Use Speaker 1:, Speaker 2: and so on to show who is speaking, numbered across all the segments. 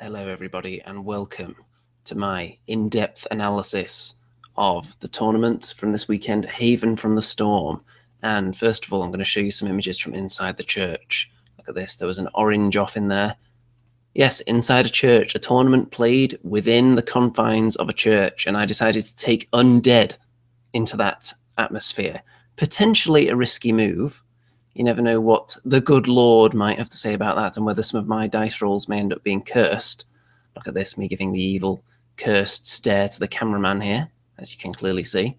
Speaker 1: Hello everybody and welcome to my in-depth analysis of the tournament from this weekend, Haven from the Storm. And first of all, I'm going to show you some images from inside the church. Look at this, there was an orange off in there. Yes, inside a church, a tournament played within the confines of a church, and I decided to take Undead into that atmosphere. Potentially a risky move. You never know what the good Lord might have to say about that and whether some of my dice rolls may end up being cursed. Look at this, me giving the evil cursed stare to the cameraman here, as you can clearly see.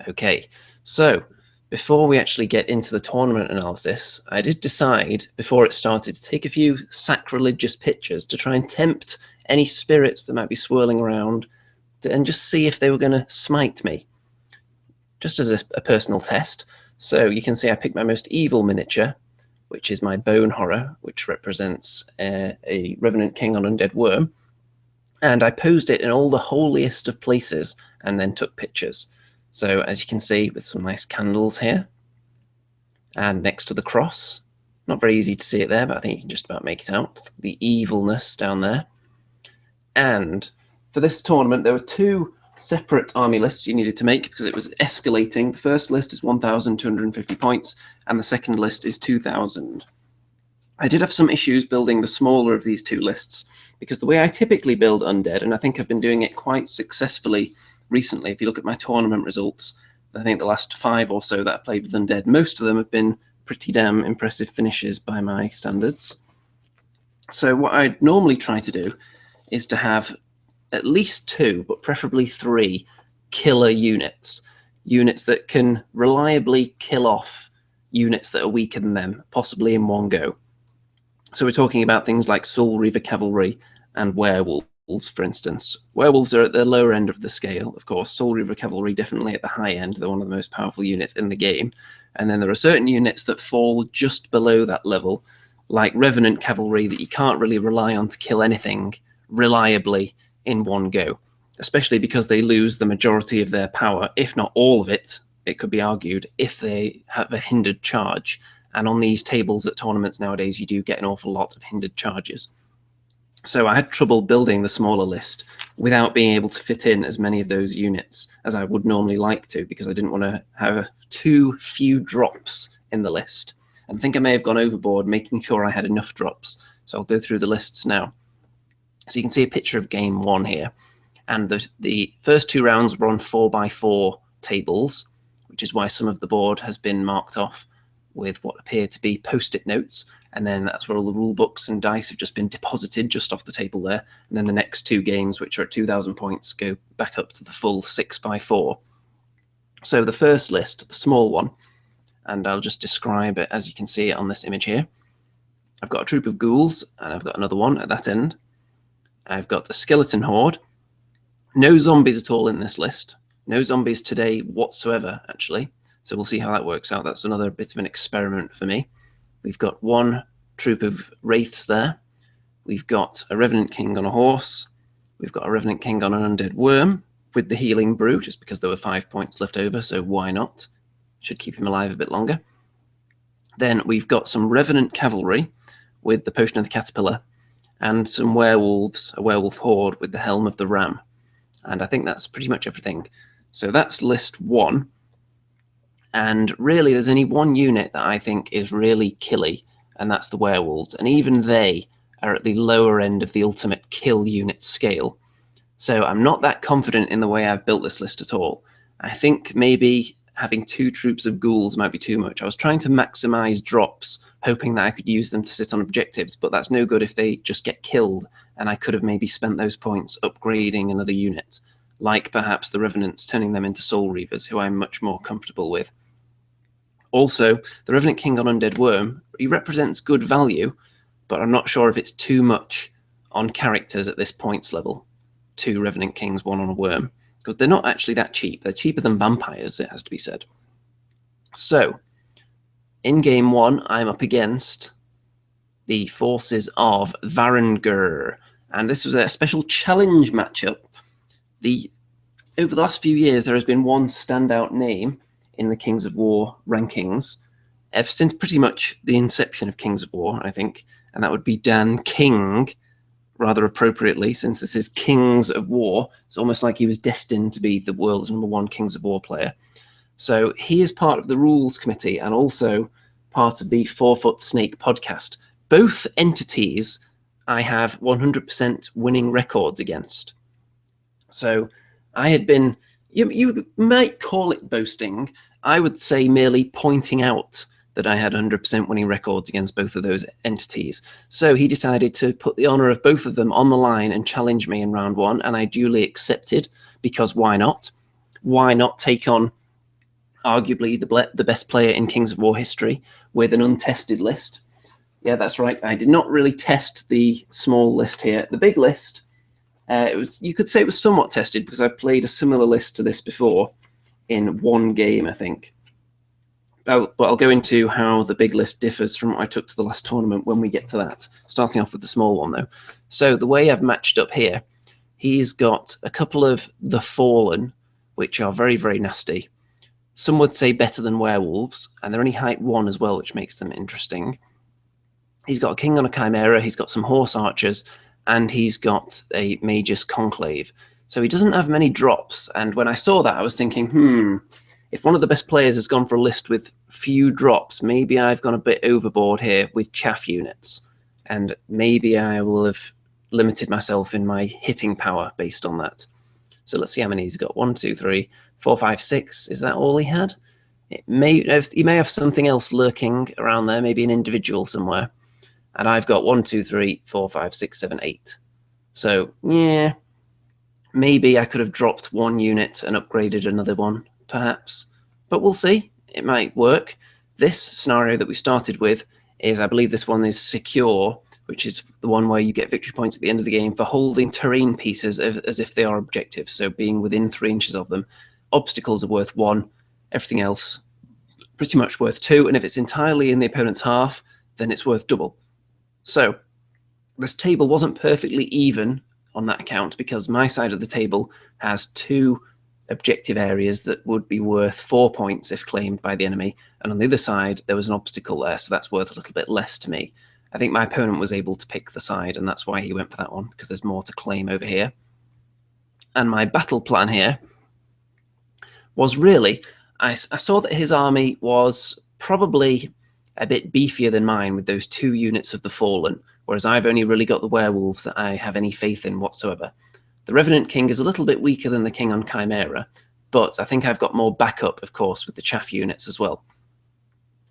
Speaker 1: Okay, so before we actually get into the tournament analysis, I did decide before it started to take a few sacrilegious pictures to try and tempt any spirits that might be swirling around and just see if they were going to smite me, just as a personal test. So you can see I picked my most evil miniature, which is my Bone Horror, which represents a Revenant King on Undead Wyrm. And I posed it in all the holiest of places and then took pictures. So as you can see, with some nice candles here. And next to the cross. Not very easy to see it there, but I think you can just about make it out. The evilness down there. And for this tournament, there were two separate army lists you needed to make because it was escalating. The first list is 1,250 points and the second list is 2,000. I did have some issues building the smaller of these two lists because the way I typically build Undead, and I think I've been doing it quite successfully recently, if you look at my tournament results, I think the last 5 or so that I've played with Undead, most of them have been pretty damn impressive finishes by my standards. So what I normally try to do is to have at least 2, but preferably 3 killer units. Units that can reliably kill off units that are weaker than them, possibly in one go. So we're talking about things like Soul Reaver Cavalry and Werewolves, for instance. Werewolves are at the lower end of the scale, of course. Soul Reaver Cavalry definitely at the high end. They're one of the most powerful units in the game. And then there are certain units that fall just below that level, like Revenant Cavalry, that you can't really rely on to kill anything reliably in one go, especially because they lose the majority of their power, if not all of it, it could be argued, if they have a hindered charge. And on these tables at tournaments nowadays, you do get an awful lot of hindered charges. So I had trouble building the smaller list without being able to fit in as many of those units as I would normally like to, because I didn't want to have too few drops in the list. And I think I may have gone overboard making sure I had enough drops. So I'll go through the lists now. So you can see a picture of game 1 here. And the first 2 rounds were on 4x4 tables, which is why some of the board has been marked off with what appear to be post-it notes. And then that's where all the rule books and dice have just been deposited just off the table there. And then the next 2 games, which are at 2,000 points, go back up to the full 6x4. So the first list, the small one, and I'll just describe it as you can see it on this image here. I've got a troop of ghouls, and I've got another one at that end. I've got a skeleton horde. No zombies at all in this list. No zombies today whatsoever, actually. So we'll see how that works out. That's another bit of an experiment for me. We've got 1 troop of wraiths there. We've got a Revenant King on a horse. We've got a Revenant King on an Undead Wyrm with the healing Brew, just because there were 5 points left over, so why not? Should keep him alive a bit longer. Then we've got some Revenant Cavalry with the Potion of the Caterpillar, and some werewolves, a werewolf horde with the Helm of the Ram. And I think that's pretty much everything. So that's list 1. And really, there's only one unit that I think is really killy, and that's the werewolves. And even they are at the lower end of the ultimate kill unit scale. So I'm not that confident in the way I've built this list at all. I think maybe having 2 troops of ghouls might be too much. I was trying to maximize drops, hoping that I could use them to sit on objectives, but that's no good if they just get killed, and I could have maybe spent those points upgrading another unit, like perhaps the Revenants, turning them into Soul Reavers, who I'm much more comfortable with. Also, the Revenant King on Undead Wyrm, he represents good value, but I'm not sure if it's too much on characters at this points level. 2 Revenant Kings, 1 on a Wyrm, because they're not actually that cheap. They're cheaper than vampires, it has to be said. So, in game 1, I'm up against the forces of Varangur, and this was a special challenge matchup. Over the last few years, there has been one standout name in the Kings of War rankings, ever since pretty much the inception of Kings of War, I think, and that would be Dan King rather appropriately, since this is Kings of War. It's almost like he was destined to be the world's #1 Kings of War player. So he is part of the rules committee and also part of the 4-Foot Snake podcast. Both entities I have 100% winning records against. So I had been, you might call it boasting. I would say merely pointing out that I had 100% winning records against both of those entities. So he decided to put the honor of both of them on the line and challenge me in round 1, and I duly accepted, because why not? Why not take on arguably the best player in Kings of War history with an untested list? Yeah, that's right. I did not really test the small list here. The big list, you could say it was somewhat tested because I've played a similar list to this before in one game, I think. But I'll go into how the big list differs from what I took to the last tournament when we get to that. Starting off with the small one, though. So the way I've matched up here, he's got a couple of the Fallen, which are very, very nasty. Some would say better than werewolves, and they're only height 1 as well, which makes them interesting. He's got a king on a chimera, he's got some horse archers, and he's got a mage's conclave. So he doesn't have many drops, and when I saw that, I was thinking, if one of the best players has gone for a list with few drops, maybe I've gone a bit overboard here with chaff units, and maybe I will have limited myself in my hitting power based on that. So let's see how many he's got. 1, 2, 3, 4, 5, 6. Is that all he had? He may have something else lurking around there, maybe an individual somewhere. And I've got 1, 2, 3, 4, 5, 6, 7, 8. So yeah, maybe I could have dropped one unit and upgraded another one, perhaps. But we'll see. It might work. This scenario that we started with is, I believe this one is secure, which is the one where you get victory points at the end of the game for holding terrain pieces as if they are objectives, so being within 3 inches of them. Obstacles are worth 1, everything else pretty much worth 2, and if it's entirely in the opponent's half, then it's worth double. So this table wasn't perfectly even on that account because my side of the table has 2 objective areas that would be worth 4 points if claimed by the enemy, and on the other side there was an obstacle there, so that's worth a little bit less to me. I think my opponent was able to pick the side, and that's why he went for that one, because there's more to claim over here. And my battle plan here was really, I saw that his army was probably a bit beefier than mine with those 2 units of the Fallen, whereas I've only really got the werewolves that I have any faith in whatsoever. The Revenant King is a little bit weaker than the King on Chimera, but I think I've got more backup, of course, with the chaff units as well.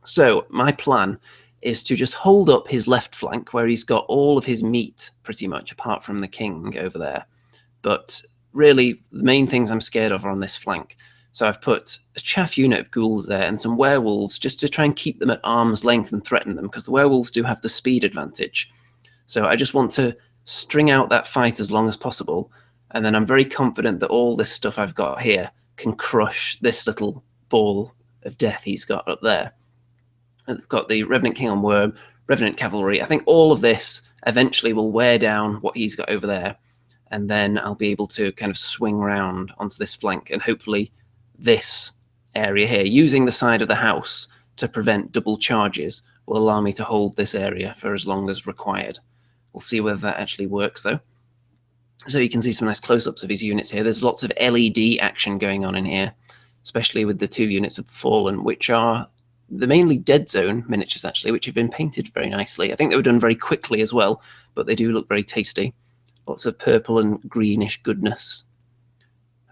Speaker 1: So my plan is to just hold up his left flank where he's got all of his meat, pretty much, apart from the king over there. But really, the main things I'm scared of are on this flank. So I've put a chaff unit of ghouls there and some werewolves just to try and keep them at arm's length and threaten them, because the werewolves do have the speed advantage. So I just want to string out that fight as long as possible, and then I'm very confident that all this stuff I've got here can crush this little ball of death he's got up there. It's got the Revenant King on Wyrm, Revenant Cavalry. I think all of this eventually will wear down what he's got over there, and then I'll be able to kind of swing around onto this flank, and hopefully this area here, using the side of the house to prevent double charges, will allow me to hold this area for as long as required. We'll see whether that actually works, though. So you can see some nice close-ups of his units here. There's lots of LED action going on in here, especially with the 2 units of the Fallen, which are the mainly Dead Zone miniatures, actually, which have been painted very nicely. I think they were done very quickly as well, but they do look very tasty. Lots of purple and greenish goodness.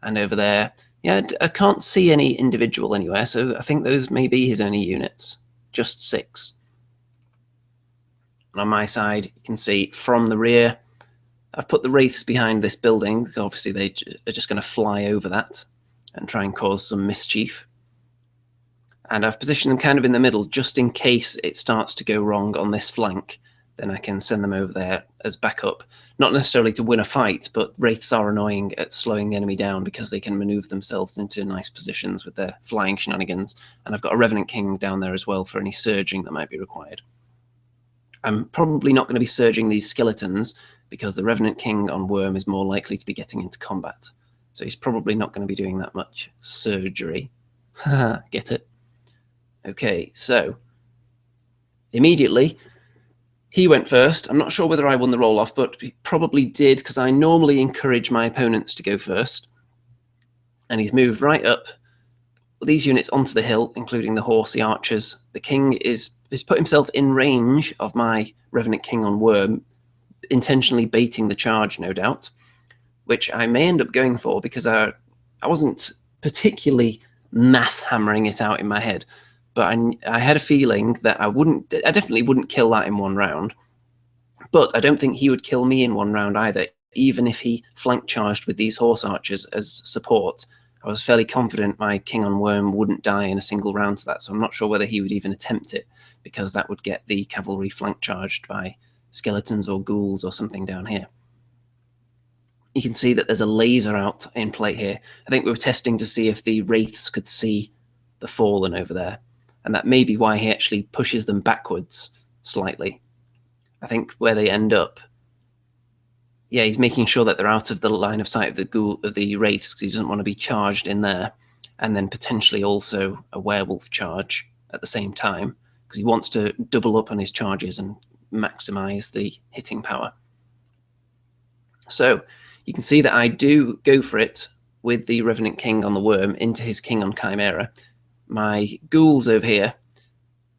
Speaker 1: And over there, yeah, I can't see any individual anywhere, so I think those may be his only units. Just 6. And on my side, you can see from the rear, I've put the Wraiths behind this building. Obviously, they are just going to fly over that and try and cause some mischief. And I've positioned them kind of in the middle, just in case it starts to go wrong on this flank. Then I can send them over there as backup. Not necessarily to win a fight, but Wraiths are annoying at slowing the enemy down because they can maneuver themselves into nice positions with their flying shenanigans. And I've got a Revenant King down there as well for any surging that might be required. I'm probably not going to be surging these skeletons because the Revenant King on Wyrm is more likely to be getting into combat. So he's probably not going to be doing that much surgery. Get it? Okay, so immediately He went first. I'm not sure whether I won the roll-off, but he probably did, because I normally encourage my opponents to go first. And he's moved right up these units onto the hill, including the horsey archers. The king has put himself in range of my Revenant king on Wyrm, intentionally baiting the charge, no doubt, which I may end up going for, because I wasn't particularly math hammering it out in my head, but I had a feeling that I definitely wouldn't kill that in one round, but I don't think he would kill me in one round either, even if he flank charged with these horse archers as support. I was fairly confident my king on Wyrm wouldn't die in a single round to that, so I'm not sure whether he would even attempt it, because that would get the cavalry flank charged by skeletons or ghouls or something down here. You can see that there's a laser out in play here. I think we were testing to see if the wraiths could see the fallen over there, and that may be why he actually pushes them backwards slightly. I think where they end up, yeah, he's making sure that they're out of the line of sight of the wraiths, because he doesn't want to be charged in there, and then potentially also a werewolf charge at the same time, because he wants to double up on his charges and maximize the hitting power. So you can see that I do go for it with the Revenant king on the Wyrm into his king on Chimera. My ghouls over here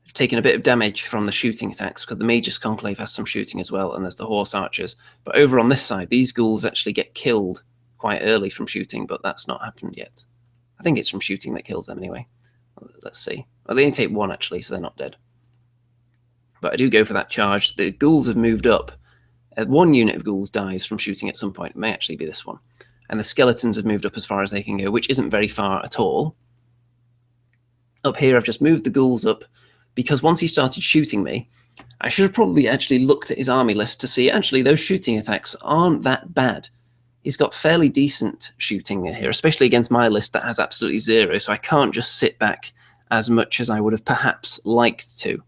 Speaker 1: have taken a bit of damage from the shooting attacks, because the Magus Conclave has some shooting as well, and there's the horse archers. But over on this side, these ghouls actually get killed quite early from shooting, but that's not happened yet. I think it's from shooting that kills them anyway. Let's see. Well, they only take one actually, so they're not dead. But I do go for that charge. The ghouls have moved up. One unit of ghouls dies from shooting at some point. It may actually be this one. And the skeletons have moved up as far as they can go, which isn't very far at all. Up here, I've just moved the ghouls up, because once he started shooting me, I should have probably actually looked at his army list to see, actually, those shooting attacks aren't that bad. He's got fairly decent shooting here, especially against my list that has absolutely zero, so I can't just sit back as much as I would have perhaps liked to.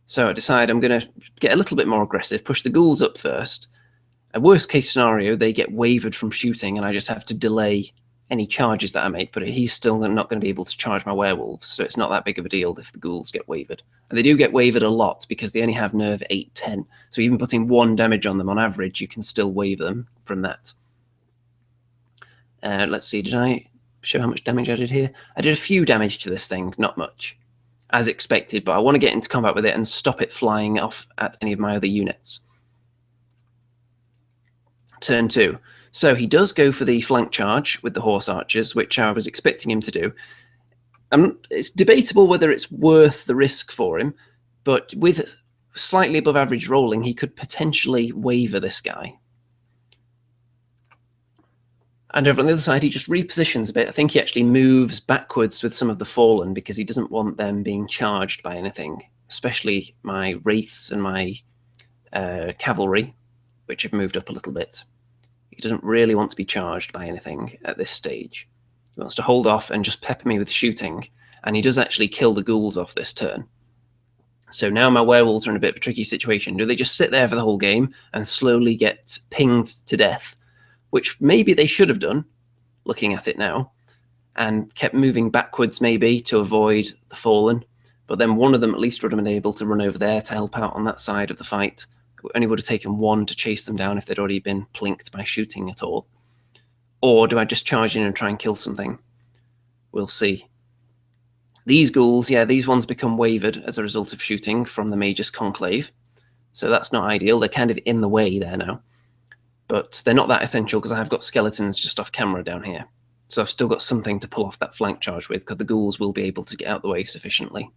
Speaker 1: So I decide I'm going to get a little bit more aggressive, push the ghouls up first. A worst case scenario, they get wavered from shooting, and I just have to delay any charges that I make, but he's still not going to be able to charge my werewolves, so it's not that big of a deal if the ghouls get wavered. And they do get wavered a lot, because they only have nerve 8, 10, so even putting 1 damage on them on average, you can still wave them from that. Let's see, did I show how much damage I did here? I did a few damage to this thing, not much, as expected, but I want to get into combat with it and stop it flying off at any of my other units. Turn 2. So he does go for the flank charge with the horse archers, which I was expecting him to do. It's debatable whether it's worth the risk for him, but with slightly above average rolling, he could potentially waver this guy. And over on the other side, he just repositions a bit. I think he actually moves backwards with some of the fallen, because he doesn't want them being charged by anything, especially my wraiths and my cavalry, which have moved up a little bit. He doesn't really want to be charged by anything at this stage. He wants to hold off and just pepper me with shooting, and he does actually kill the ghouls off this turn. So now my werewolves are in a bit of a tricky situation. Do they just sit there for the whole game and slowly get pinged to death, which maybe they should have done, looking at it now, and kept moving backwards maybe to avoid the fallen, but then one of them at least would have been able to run over there to help out on that side of the fight. It only would have taken 1 to chase them down if they'd already been plinked by shooting at all. Or do I just charge in and try and kill something? We'll see. These ghouls, yeah, these ones become wavered as a result of shooting from the Magus Conclave, so that's not ideal. They're kind of in the way there now. But they're not that essential, because I've got skeletons just off camera down here. So I've still got something to pull off that flank charge with, because the ghouls will be able to get out the way sufficiently.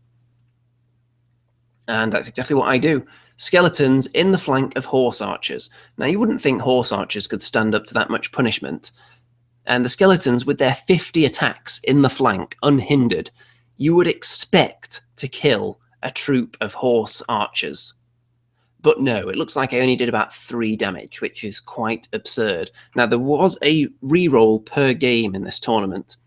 Speaker 1: And that's exactly what I do. Skeletons in the flank of horse archers. Now, you wouldn't think horse archers could stand up to that much punishment. And the skeletons, with their 50 attacks in the flank, unhindered, you would expect to kill a troop of horse archers. But no, it looks like I only did about 3 damage, which is quite absurd. Now, there was a reroll per game in this tournament,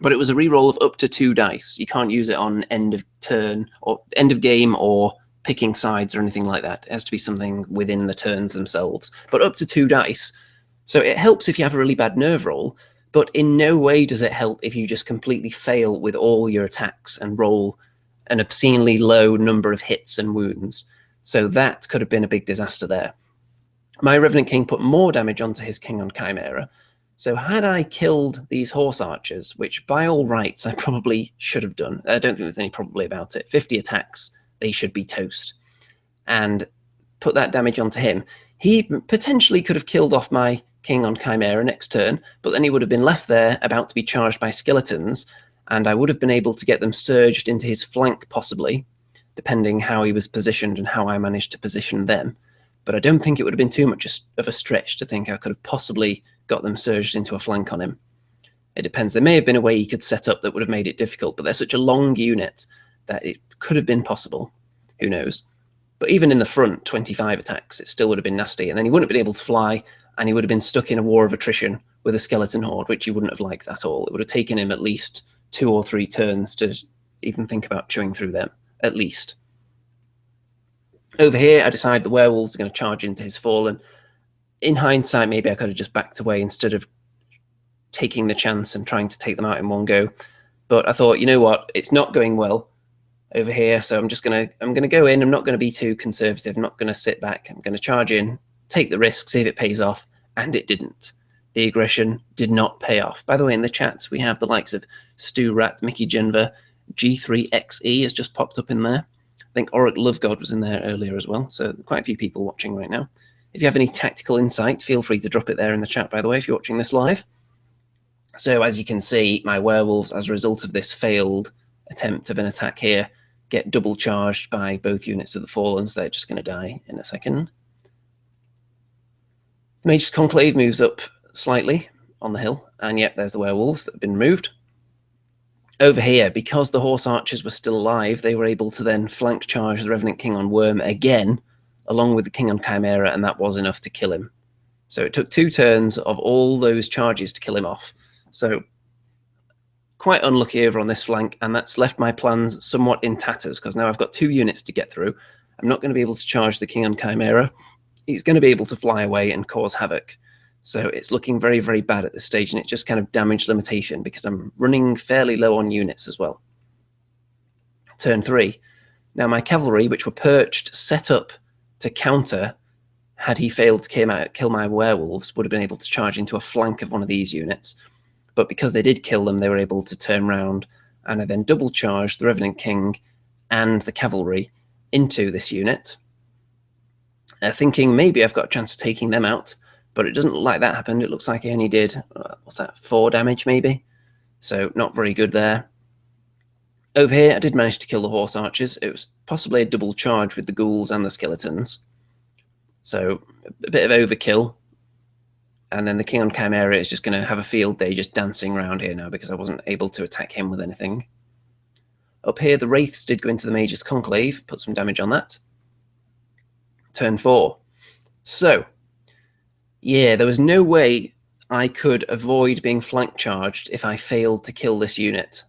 Speaker 1: but it was a reroll of up to 2 dice. You can't use it on end of turn or end of game or picking sides or anything like that. It has to be something within the turns themselves, but up to 2 dice. So it helps if you have a really bad nerve roll, but in no way does it help if you just completely fail with all your attacks and roll an obscenely low number of hits and wounds. So that could have been a big disaster there. My Revenant King put more damage onto his King on Chimera. So had I killed these horse archers, which by all rights I probably should have done, I don't think there's any probably about it, 50 attacks, they should be toast, and put that damage onto him, he potentially could have killed off my King on Chimera next turn, but then he would have been left there about to be charged by skeletons, and I would have been able to get them surged into his flank possibly, depending how he was positioned and how I managed to position them. But I don't think it would have been too much of a stretch to think I could have possibly got them surged into a flank on him. It depends. There may have been a way he could set up that would have made it difficult, but they're such a long unit that it could have been possible. Who knows? But even in the front, 25 attacks, it still would have been nasty. And then he wouldn't have been able to fly, and he would have been stuck in a war of attrition with a skeleton horde, which he wouldn't have liked at all. It would have taken him at least 2 or 3 turns to even think about chewing through them, at least. Over here, I decide the werewolves are going to charge into his fallen. In hindsight, maybe I could have just backed away instead of taking the chance and trying to take them out in one go. But I thought, you know what, it's not going well over here, so I'm gonna go in. I'm not going to be too conservative. I'm not going to sit back. I'm going to charge in, take the risk, see if it pays off, and it didn't. The aggression did not pay off. By the way, in the chats, we have the likes of Stu Rat, Mickey Genver, G3XE has just popped up in there. I think Auric Lovegod was in there earlier as well, so quite a few people watching right now. If you have any tactical insight, feel free to drop it there in the chat, by the way, if you're watching this live. So as you can see, my werewolves, as a result of this failed attempt of an attack here, get double charged by both units of the Fallen, so they're just going to die in a second. The Mage's Conclave moves up slightly on the hill, and yep, there's the werewolves that have been removed. Over here, because the horse archers were still alive, they were able to then flank charge the Revenant King on Wyrm again, along with the King on Chimera, and that was enough to kill him. So it took 2 turns of all those charges to kill him off. So quite unlucky over on this flank, and that's left my plans somewhat in tatters, because now I've got 2 units to get through. I'm not going to be able to charge the King on Chimera. He's going to be able to fly away and cause havoc. So it's looking very, very bad at this stage, and it's just kind of damage limitation because I'm running fairly low on units as well. Turn 3. Now my cavalry, which were perched, set up to counter, had he failed to kill my werewolves, would have been able to charge into a flank of one of these units. But because they did kill them, they were able to turn round, and I then double charged the Revenant King and the cavalry into this unit, thinking maybe I've got a chance of taking them out. But it doesn't look like that happened. It looks like he only did, what's that, 4 damage maybe? So not very good there. Over here, I did manage to kill the horse archers. It was possibly a double charge with the ghouls and the skeletons. So a bit of overkill. And then the King on Chimera is just going to have a field day just dancing around here now because I wasn't able to attack him with anything. Up here, the Wraiths did go into the Mage's Conclave, put some damage on that. Turn 4. So yeah, there was no way I could avoid being flank charged if I failed to kill this unit.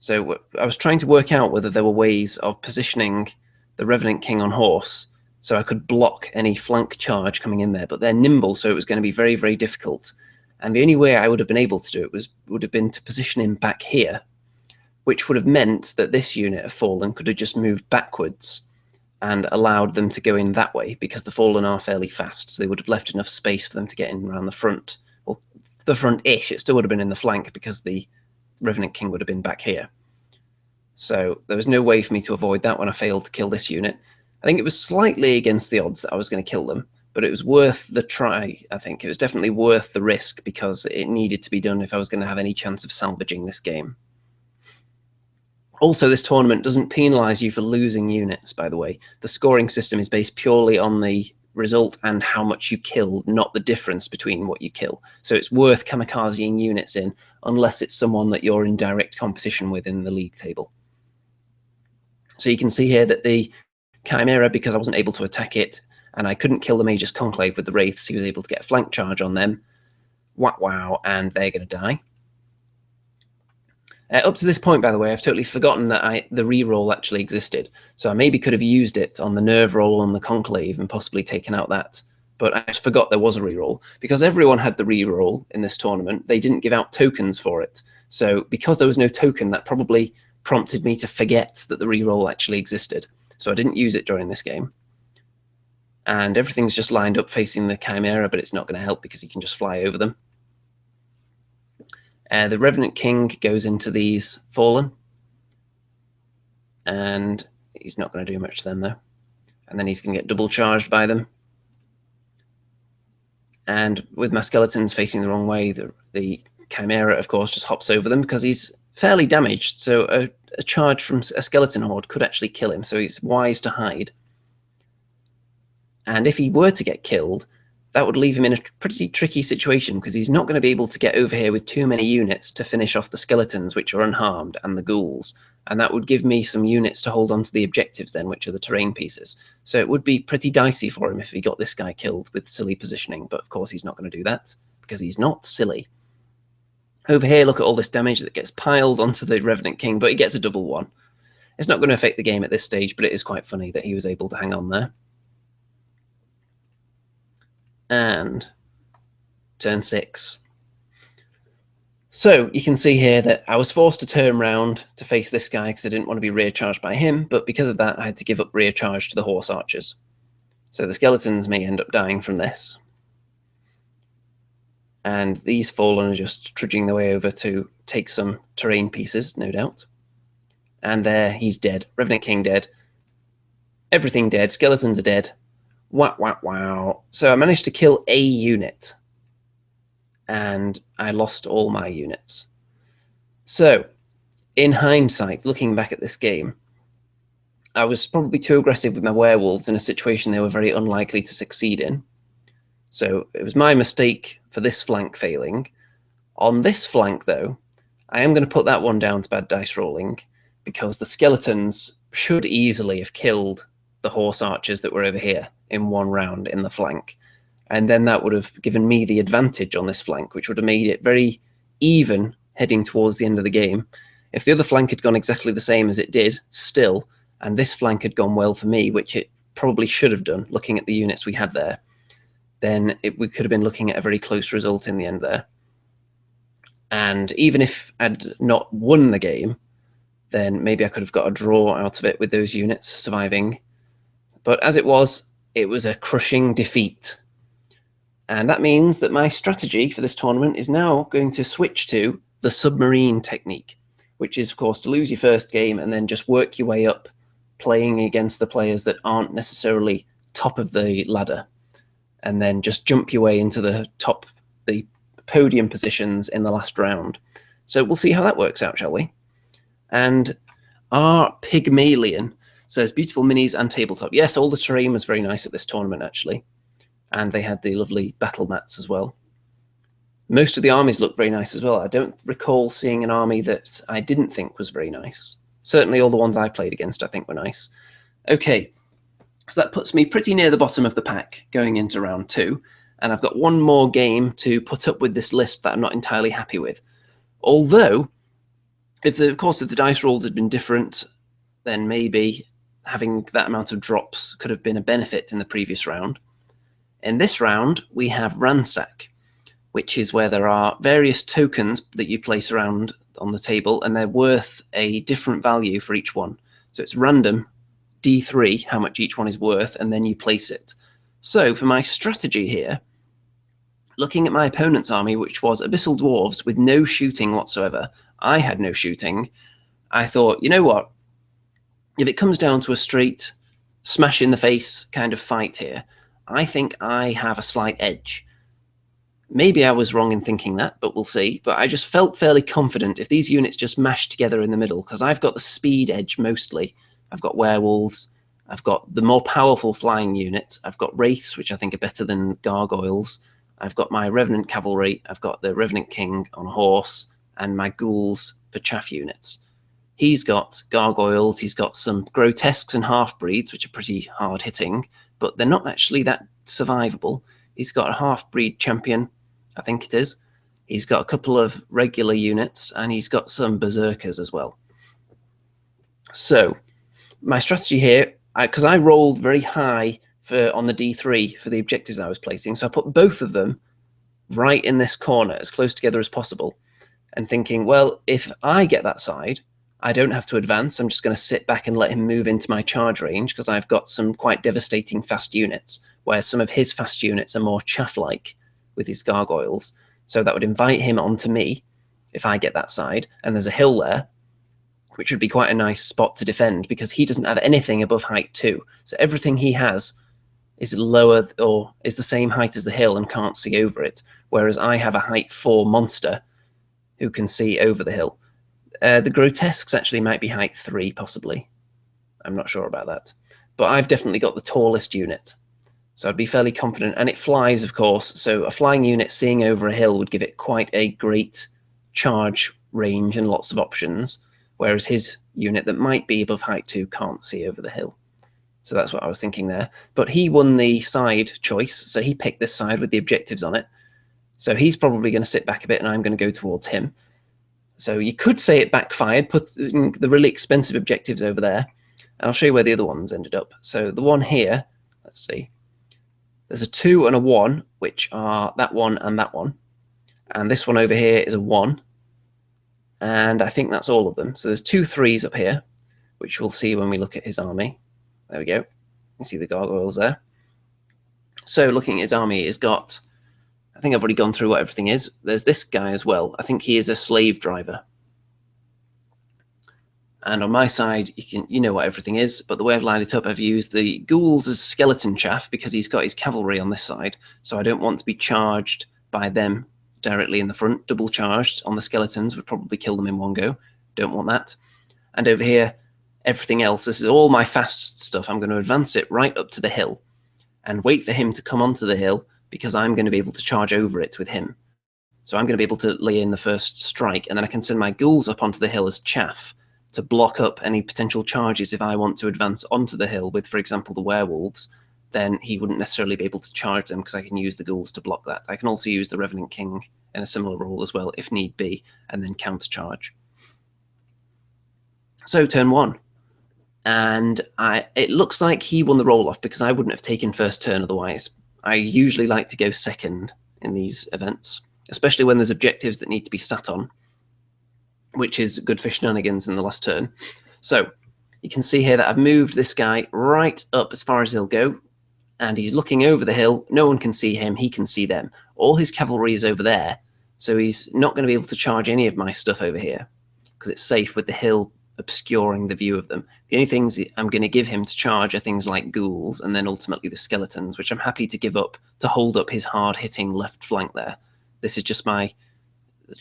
Speaker 1: So I was trying to work out whether there were ways of positioning the Revenant King on horse so I could block any flank charge coming in there, but they're nimble, so it was going to be very, very difficult. And the only way I would have been able to do it would have been to position him back here, which would have meant that this unit of Fallen could have just moved backwards and allowed them to go in that way, because the Fallen are fairly fast, so they would have left enough space for them to get in around the front. Well, the front-ish, it still would have been in the flank because the Revenant King would have been back here. So there was no way for me to avoid that when I failed to kill this unit. I think it was slightly against the odds that I was going to kill them, but it was worth the try, I think. It was definitely worth the risk because it needed to be done if I was going to have any chance of salvaging this game. Also, this tournament doesn't penalise you for losing units, by the way. The scoring system is based purely on the result and how much you kill, not the difference between what you kill. So it's worth kamikazing units in, unless it's someone that you're in direct competition with in the league table. So you can see here that the Chimera, because I wasn't able to attack it, and I couldn't kill the Mage's Conclave with the Wraiths, he was able to get a flank charge on them. Wow, and they're going to die. Up to this point, by the way, I've totally forgotten that the reroll actually existed. So I maybe could have used it on the nerve roll on the Conclave and possibly taken out that. But I just forgot there was a reroll. Because everyone had the reroll in this tournament, they didn't give out tokens for it. So because there was no token, that probably prompted me to forget that the reroll actually existed. So I didn't use it during this game. And everything's just lined up facing the Chimera, but it's not going to help because he can just fly over them. The Revenant King goes into these Fallen, and he's not going to do much to them, though. And then he's going to get double charged by them. And with my skeletons facing the wrong way, the Chimera, of course, just hops over them because he's fairly damaged. So a charge from a skeleton horde could actually kill him. So it's wise to hide. And if he were to get killed, that would leave him in a pretty tricky situation because he's not going to be able to get over here with too many units to finish off the skeletons, which are unharmed, and the ghouls. And that would give me some units to hold on to the objectives then, which are the terrain pieces. So it would be pretty dicey for him if he got this guy killed with silly positioning. But of course, he's not going to do that because he's not silly. Over here, look at all this damage that gets piled onto the Revenant King, but he gets a double one. It's not going to affect the game at this stage, but it is quite funny that he was able to hang on there. And turn 6. So you can see here that I was forced to turn around to face this guy because I didn't want to be rear charged by him, but because of that I had to give up rear charge to the horse archers. So the skeletons may end up dying from this. And these Fallen are just trudging their way over to take some terrain pieces, no doubt. And there, he's dead. Revenant King dead. Everything dead. Skeletons are dead. Wow, wow, wow. So I managed to kill a unit. And I lost all my units. So, in hindsight, looking back at this game, I was probably too aggressive with my werewolves in a situation they were very unlikely to succeed in. So it was my mistake for this flank failing. On this flank, though, I am going to put that one down to bad dice rolling because the skeletons should easily have killed the horse archers that were over here in one round in the flank. And then that would have given me the advantage on this flank, which would have made it very even heading towards the end of the game. If the other flank had gone exactly the same as it did, still, and this flank had gone well for me, which it probably should have done, looking at the units we had there, then we could have been looking at a very close result in the end there. And even if I'd not won the game, then maybe I could have got a draw out of it with those units surviving. But as it was a crushing defeat. And that means that my strategy for this tournament is now going to switch to the submarine technique, which is, of course, to lose your first game and then just work your way up, playing against the players that aren't necessarily top of the ladder, and then just jump your way into the top, the podium positions in the last round. So we'll see how that works out, shall we? And our Pygmalion says, beautiful minis and tabletop. Yes, all the terrain was very nice at this tournament, actually. And they had the lovely battle mats as well. Most of the armies looked very nice as well. I don't recall seeing an army that I didn't think was very nice. Certainly all the ones I played against I think were nice. Okay, so that puts me pretty near the bottom of the pack going into round 2. And I've got one more game to put up with this list that I'm not entirely happy with. Although, if the dice rolls had been different, then maybe having that amount of drops could have been a benefit in the previous round. In this round, we have Ransack, which is where there are various tokens that you place around on the table, and they're worth a different value for each one. So it's random, D3, how much each one is worth, and then you place it. So for my strategy here, looking at my opponent's army, which was Abyssal Dwarves with no shooting whatsoever, I had no shooting, I thought, you know what? If it comes down to a straight smash-in-the-face kind of fight here, I think I have a slight edge. Maybe I was wrong in thinking that, but we'll see. But I just felt fairly confident if these units just mashed together in the middle, because I've got the speed edge mostly. I've got werewolves. I've got the more powerful flying unit. I've got wraiths, which I think are better than gargoyles. I've got my Revenant Cavalry. I've got the Revenant King on a horse, and my ghouls for chaff units. He's got gargoyles. He's got some grotesques and half-breeds, which are pretty hard-hitting, but they're not actually that survivable. He's got a half-breed champion, I think it is. He's got a couple of regular units, and he's got some berserkers as well. So my strategy here, because I rolled very high on the D3 for the objectives I was placing, so I put both of them right in this corner, as close together as possible, and thinking, well, if I get that side, I don't have to advance. I'm just going to sit back and let him move into my charge range because I've got some quite devastating fast units. where some of his fast units are more chaff-like with his gargoyles. So that would invite him onto me if I get that side. And there's a hill there, which would be quite a nice spot to defend because he doesn't have anything above height 2. So everything he has is lower or is the same height as the hill and can't see over it. Whereas I have a height 4 monster who can see over the hill. The grotesques actually might be height 3, possibly. I'm not sure about that. But I've definitely got the tallest unit. So I'd be fairly confident. And it flies, of course. So a flying unit seeing over a hill would give it quite a great charge range and lots of options. Whereas his unit that might be above height 2 can't see over the hill. So that's what I was thinking there. But he won the side choice. So he picked this side with the objectives on it. So he's probably going to sit back a bit and I'm going to go towards him. So you could say it backfired, put the really expensive objectives over there. And I'll show you where the other ones ended up. So the one here, let's see. There's a 2 and a 1, which are that one and that one. And this one over here is a 1. And I think that's all of them. So there's 2 3s up here, which we'll see when we look at his army. There we go. You see the gargoyles there. So looking at his army, he's got, I think I've already gone through what everything is. There's this guy as well. I think he is a slave driver. And on my side, you know what everything is, but the way I've lined it up, I've used the ghouls as skeleton chaff because he's got his cavalry on this side, so I don't want to be charged by them directly in the front. Double charged on the skeletons would probably kill them in one go. Don't want that. And over here, everything else, this is all my fast stuff. I'm going to advance it right up to the hill and wait for him to come onto the hill because I'm going to be able to charge over it with him. So I'm going to be able to lay in the first strike, and then I can send my ghouls up onto the hill as chaff to block up any potential charges if I want to advance onto the hill with, for example, the werewolves. Then he wouldn't necessarily be able to charge them because I can use the ghouls to block that. I can also use the Revenant King in a similar role as well if need be, and then countercharge. So turn 1. And it looks like he won the roll-off because I wouldn't have taken first turn otherwise. I usually like to go second in these events, especially when there's objectives that need to be sat on, which is good for shenanigans in the last turn. So you can see here that I've moved this guy right up as far as he'll go, and he's looking over the hill. No one can see him. He can see them. All his cavalry is over there, so he's not going to be able to charge any of my stuff over here because it's safe with the hill obscuring the view of them. The only things I'm going to give him to charge are things like ghouls and then ultimately the skeletons, which I'm happy to give up to hold up his hard-hitting left flank there. This is just my,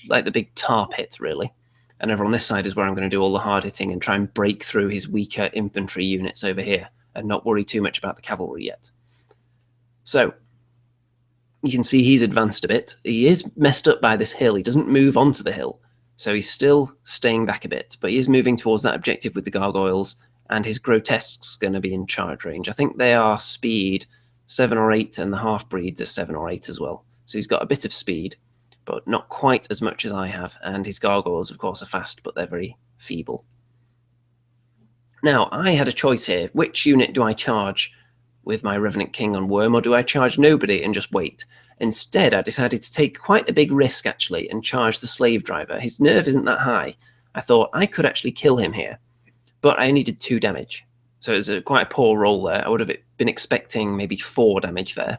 Speaker 1: like the big tar pit, really. And over on this side is where I'm going to do all the hard hitting and try and break through his weaker infantry units over here and not worry too much about the cavalry yet. So you can see he's advanced a bit. He is messed up by this hill. He doesn't move onto the hill. So he's still staying back a bit, but he is moving towards that objective with the gargoyles, and his grotesques going to be in charge range. I think they are speed 7 or 8, and the half-breeds are 7 or 8 as well. So he's got a bit of speed, but not quite as much as I have. And his gargoyles, of course, are fast, but they're very feeble. Now, I had a choice here. Which unit do I charge with my Revenant King on Wyrm, or do I charge nobody and just wait? Instead, I decided to take quite a big risk, actually, and charge the slave driver. His nerve isn't that high. I thought I could actually kill him here, but I only did 2 damage. So it was quite a poor roll there. I would have been expecting maybe 4 damage there.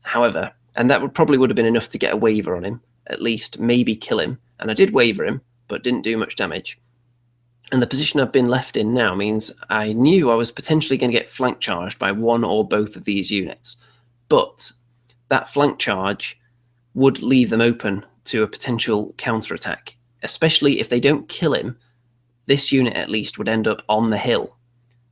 Speaker 1: However, and that probably would have been enough to get a waver on him, at least maybe kill him. And I did waver him, but didn't do much damage. And the position I've been left in now means I knew I was potentially going to get flank charged by one or both of these units. But that flank charge would leave them open to a potential counterattack, especially if they don't kill him. This unit at least would end up on the hill,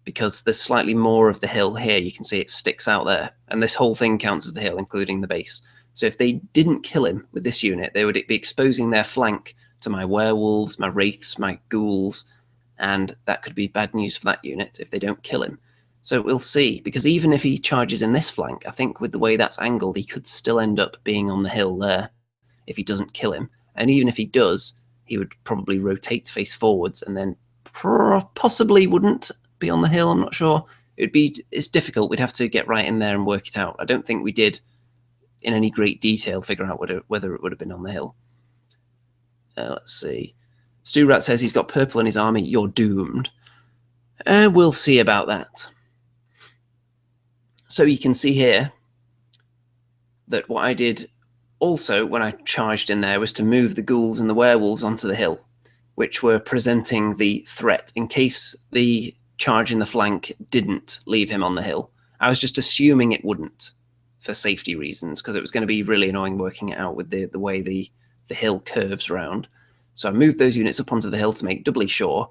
Speaker 1: because there's slightly more of the hill here. You can see it sticks out there, and this whole thing counts as the hill, including the base. So if they didn't kill him with this unit, they would be exposing their flank to my werewolves, my wraiths, my ghouls, and that could be bad news for that unit if they don't kill him. So we'll see, because even if he charges in this flank, I think with the way that's angled, he could still end up being on the hill there if he doesn't kill him. And even if he does, he would probably rotate face forwards and then possibly wouldn't be on the hill. I'm not sure. It's difficult. We'd have to get right in there and work it out. I don't think we did in any great detail figure out whether it would have been on the hill. Let's see. Stu Rat says he's got purple in his army. You're doomed. We'll see about that. So you can see here that what I did also when I charged in there was to move the ghouls and the werewolves onto the hill, which were presenting the threat in case the charge in the flank didn't leave him on the hill. I was just assuming it wouldn't for safety reasons, because it was going to be really annoying working it out with the way the hill curves around. So I moved those units up onto the hill to make doubly sure.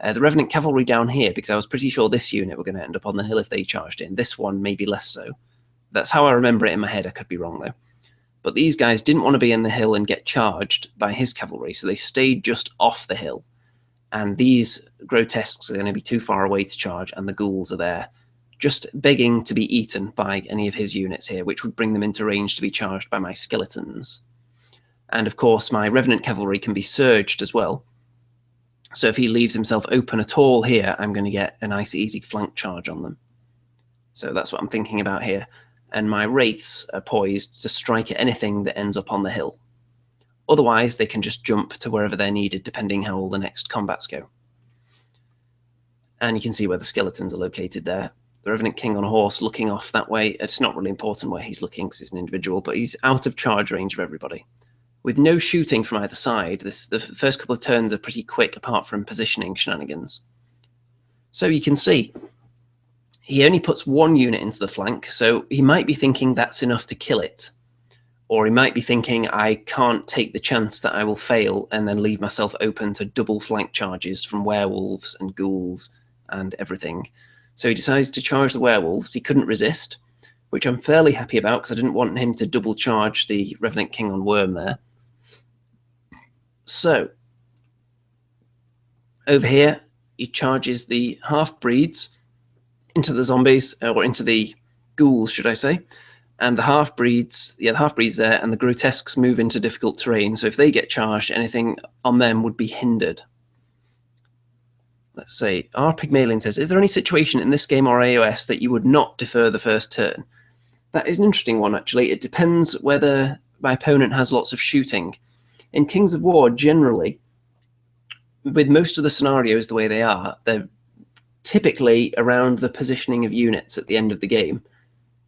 Speaker 1: The Revenant Cavalry down here, because I was pretty sure this unit were going to end up on the hill if they charged in. This one maybe less so. That's how I remember it in my head. I could be wrong though. But these guys didn't want to be in the hill and get charged by his cavalry, so they stayed just off the hill. And these grotesques are going to be too far away to charge, and the ghouls are there, just begging to be eaten by any of his units here, which would bring them into range to be charged by my skeletons. And of course, my Revenant cavalry can be surged as well. So if he leaves himself open at all here, I'm going to get a nice easy flank charge on them. So that's what I'm thinking about here. And my wraiths are poised to strike at anything that ends up on the hill. Otherwise, they can just jump to wherever they're needed, depending how all the next combats go. And you can see where the skeletons are located there. The Revenant King on a horse looking off that way. It's not really important where he's looking because he's an individual, but he's out of charge range of everybody. With no shooting from either side, the first couple of turns are pretty quick, apart from positioning shenanigans. So you can see he only puts one unit into the flank, so he might be thinking that's enough to kill it. Or he might be thinking, I can't take the chance that I will fail and then leave myself open to double flank charges from werewolves and ghouls and everything. So he decides to charge the werewolves. He couldn't resist, which I'm fairly happy about because I didn't want him to double charge the Revenant King on Wyrm there. So over here, he charges the half-breeds into the zombies, or into the ghouls, should I say. And the half-breeds, the half-breeds there, and the grotesques move into difficult terrain. So if they get charged, anything on them would be hindered. Let's say, our Pygmalion says, is there any situation in this game or AOS that you would not defer the first turn? That is an interesting one, actually. It depends whether my opponent has lots of shooting. In Kings of War, generally, with most of the scenarios the way they are, they're typically around the positioning of units at the end of the game.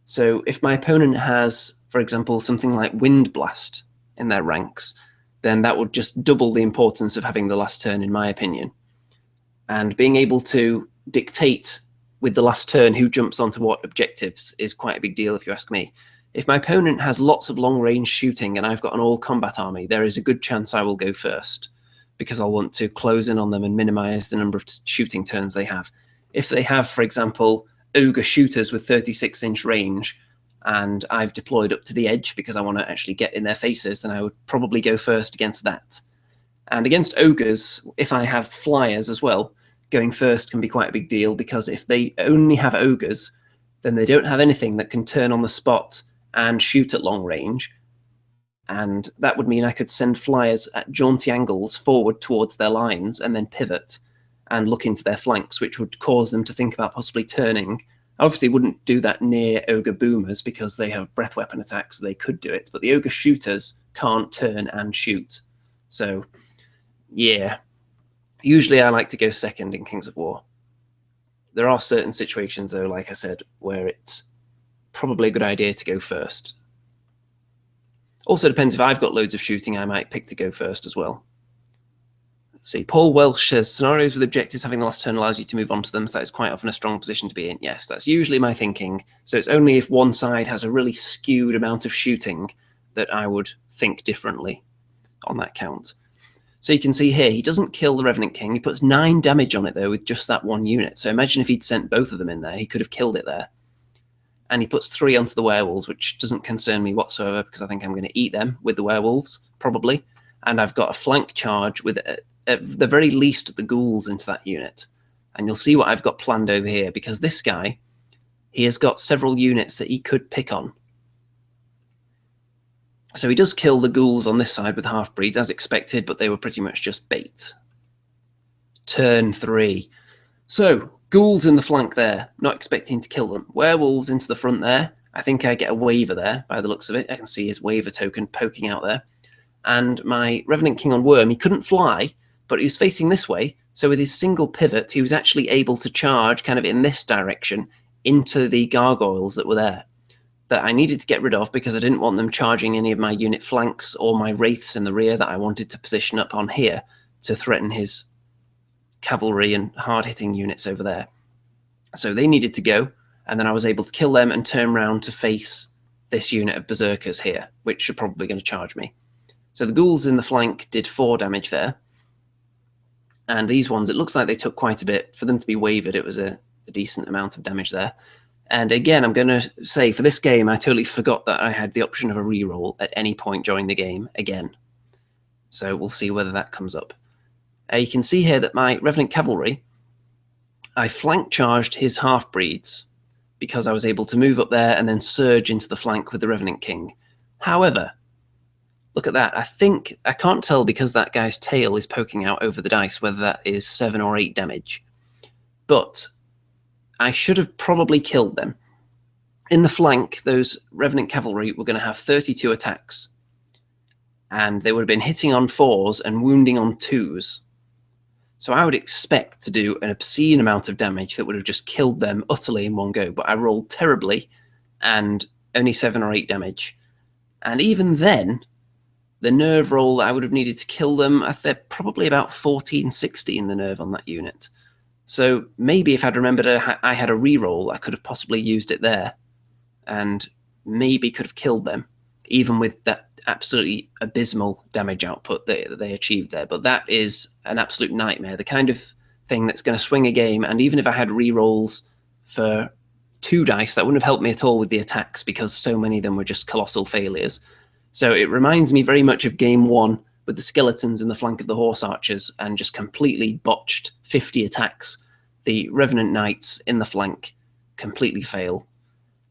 Speaker 1: So if my opponent has, for example, something like Wind Blast in their ranks, then that would just double the importance of having the last turn, in my opinion. And being able to dictate with the last turn who jumps onto what objectives is quite a big deal, if you ask me. If my opponent has lots of long-range shooting and I've got an all-combat army, there is a good chance I will go first, because I'll want to close in on them and minimize the number of shooting turns they have. If they have, for example, ogre shooters with 36-inch range, and I've deployed up to the edge because I want to actually get in their faces, then I would probably go first against that. And against ogres, if I have flyers as well, going first can be quite a big deal, because if they only have ogres, then they don't have anything that can turn on the spot and shoot at long range. And that would mean I could send flyers at jaunty angles forward towards their lines and then pivot and look into their flanks, which would cause them to think about possibly turning. I obviously wouldn't do that near ogre boomers because they have breath weapon attacks, so they could do it, but the ogre shooters can't turn and shoot. So, yeah. Usually I like to go second in Kings of War. There are certain situations, though, like I said, where it's probably a good idea to go first. Also depends, if I've got loads of shooting, I might pick to go first as well. Let's see, Paul Welsh says, scenarios with objectives having the last turn allows you to move on to them, so that is quite often a strong position to be in. Yes, that's usually my thinking. So it's only if one side has a really skewed amount of shooting that I would think differently on that count. So you can see here, he doesn't kill the Revenant King. He puts 9 damage on it, though, with just that one unit. So imagine if he'd sent both of them in there, he could have killed it there. And he puts 3 onto the werewolves, which doesn't concern me whatsoever, because I think I'm going to eat them with the werewolves, probably. And I've got a flank charge with, at the very least, the ghouls into that unit. And you'll see what I've got planned over here, because this guy, he has got several units that he could pick on. So he does kill the ghouls on this side with half-breeds, as expected, but they were pretty much just bait. Turn 3. So, ghouls in the flank there, not expecting to kill them. Werewolves into the front there. I think I get a waver there, by the looks of it. I can see his waver token poking out there. And my Revenant King on Wyrm, he couldn't fly, but he was facing this way. So with his single pivot, he was actually able to charge kind of in this direction into the gargoyles that were there that I needed to get rid of because I didn't want them charging any of my unit flanks or my wraiths in the rear that I wanted to position up on here to threaten his cavalry and hard-hitting units over there. So they needed to go, and then I was able to kill them and turn around to face this unit of berserkers here, which are probably going to charge me. So the ghouls in the flank did 4 damage there. And these ones, it looks like they took quite a bit. For them to be wavered, it was a decent amount of damage there. And again, I'm going to say, for this game, I totally forgot that I had the option of a reroll at any point during the game again. So we'll see whether that comes up. You can see here that my Revenant Cavalry, I flank charged his half-breeds because I was able to move up there and then surge into the flank with the Revenant King. However, look at that. I can't tell because that guy's tail is poking out over the dice whether that is 7 or 8 damage. But I should have probably killed them. In the flank, those Revenant Cavalry were going to have 32 attacks. And they would have been hitting on 4s and wounding on 2s. So I would expect to do an obscene amount of damage that would have just killed them utterly in one go. But I rolled terribly and only 7 or 8 damage. And even then, the nerve roll I would have needed to kill them, they're probably about 14, 16 the nerve on that unit. So maybe if I'd remembered I had a reroll, I could have possibly used it there and maybe could have killed them, even with that absolutely abysmal damage output that they achieved there. But that is an absolute nightmare, the kind of thing that's going to swing a game. And even if I had rerolls for 2 dice, that wouldn't have helped me at all with the attacks because so many of them were just colossal failures. So it reminds me very much of game 1 with the skeletons in the flank of the horse archers and just completely botched 50 attacks. The Revenant Knights in the flank completely fail.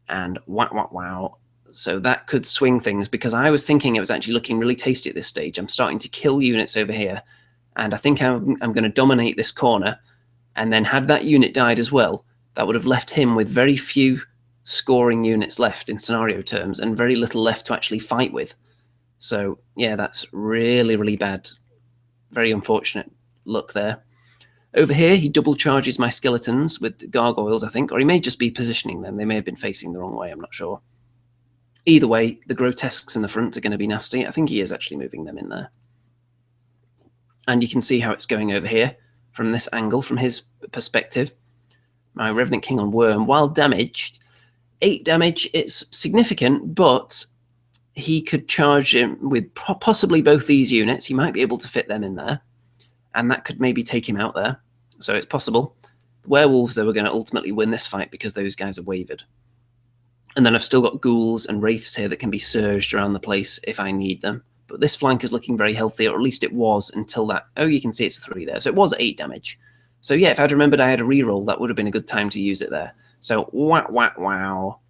Speaker 1: And wow. So that could swing things because I was thinking it was actually looking really tasty at this stage. I'm starting to kill units over here. And I think I'm going to dominate this corner. And then had that unit died as well, that would have left him with very few scoring units left in scenario terms and very little left to actually fight with. So yeah, that's really, really bad. Very unfortunate luck there. Over here, he double charges my skeletons with gargoyles, I think, or he may just be positioning them. They may have been facing the wrong way, I'm not sure. Either way, the grotesques in the front are going to be nasty. I think he is actually moving them in there. And you can see how it's going over here from this angle, from his perspective. My Revenant King on Wyrm, while damaged, 8 damage, it's significant, but he could charge him with possibly both these units. He might be able to fit them in there, and that could maybe take him out there. So it's possible. The werewolves, though, are going to ultimately win this fight because those guys are wavered. And then I've still got ghouls and wraiths here that can be surged around the place if I need them. But this flank is looking very healthy, or at least it was until that. Oh, you can see it's a 3 there. So it was 8 damage. So yeah, if I'd remembered I had a reroll, that would have been a good time to use it there. So wow.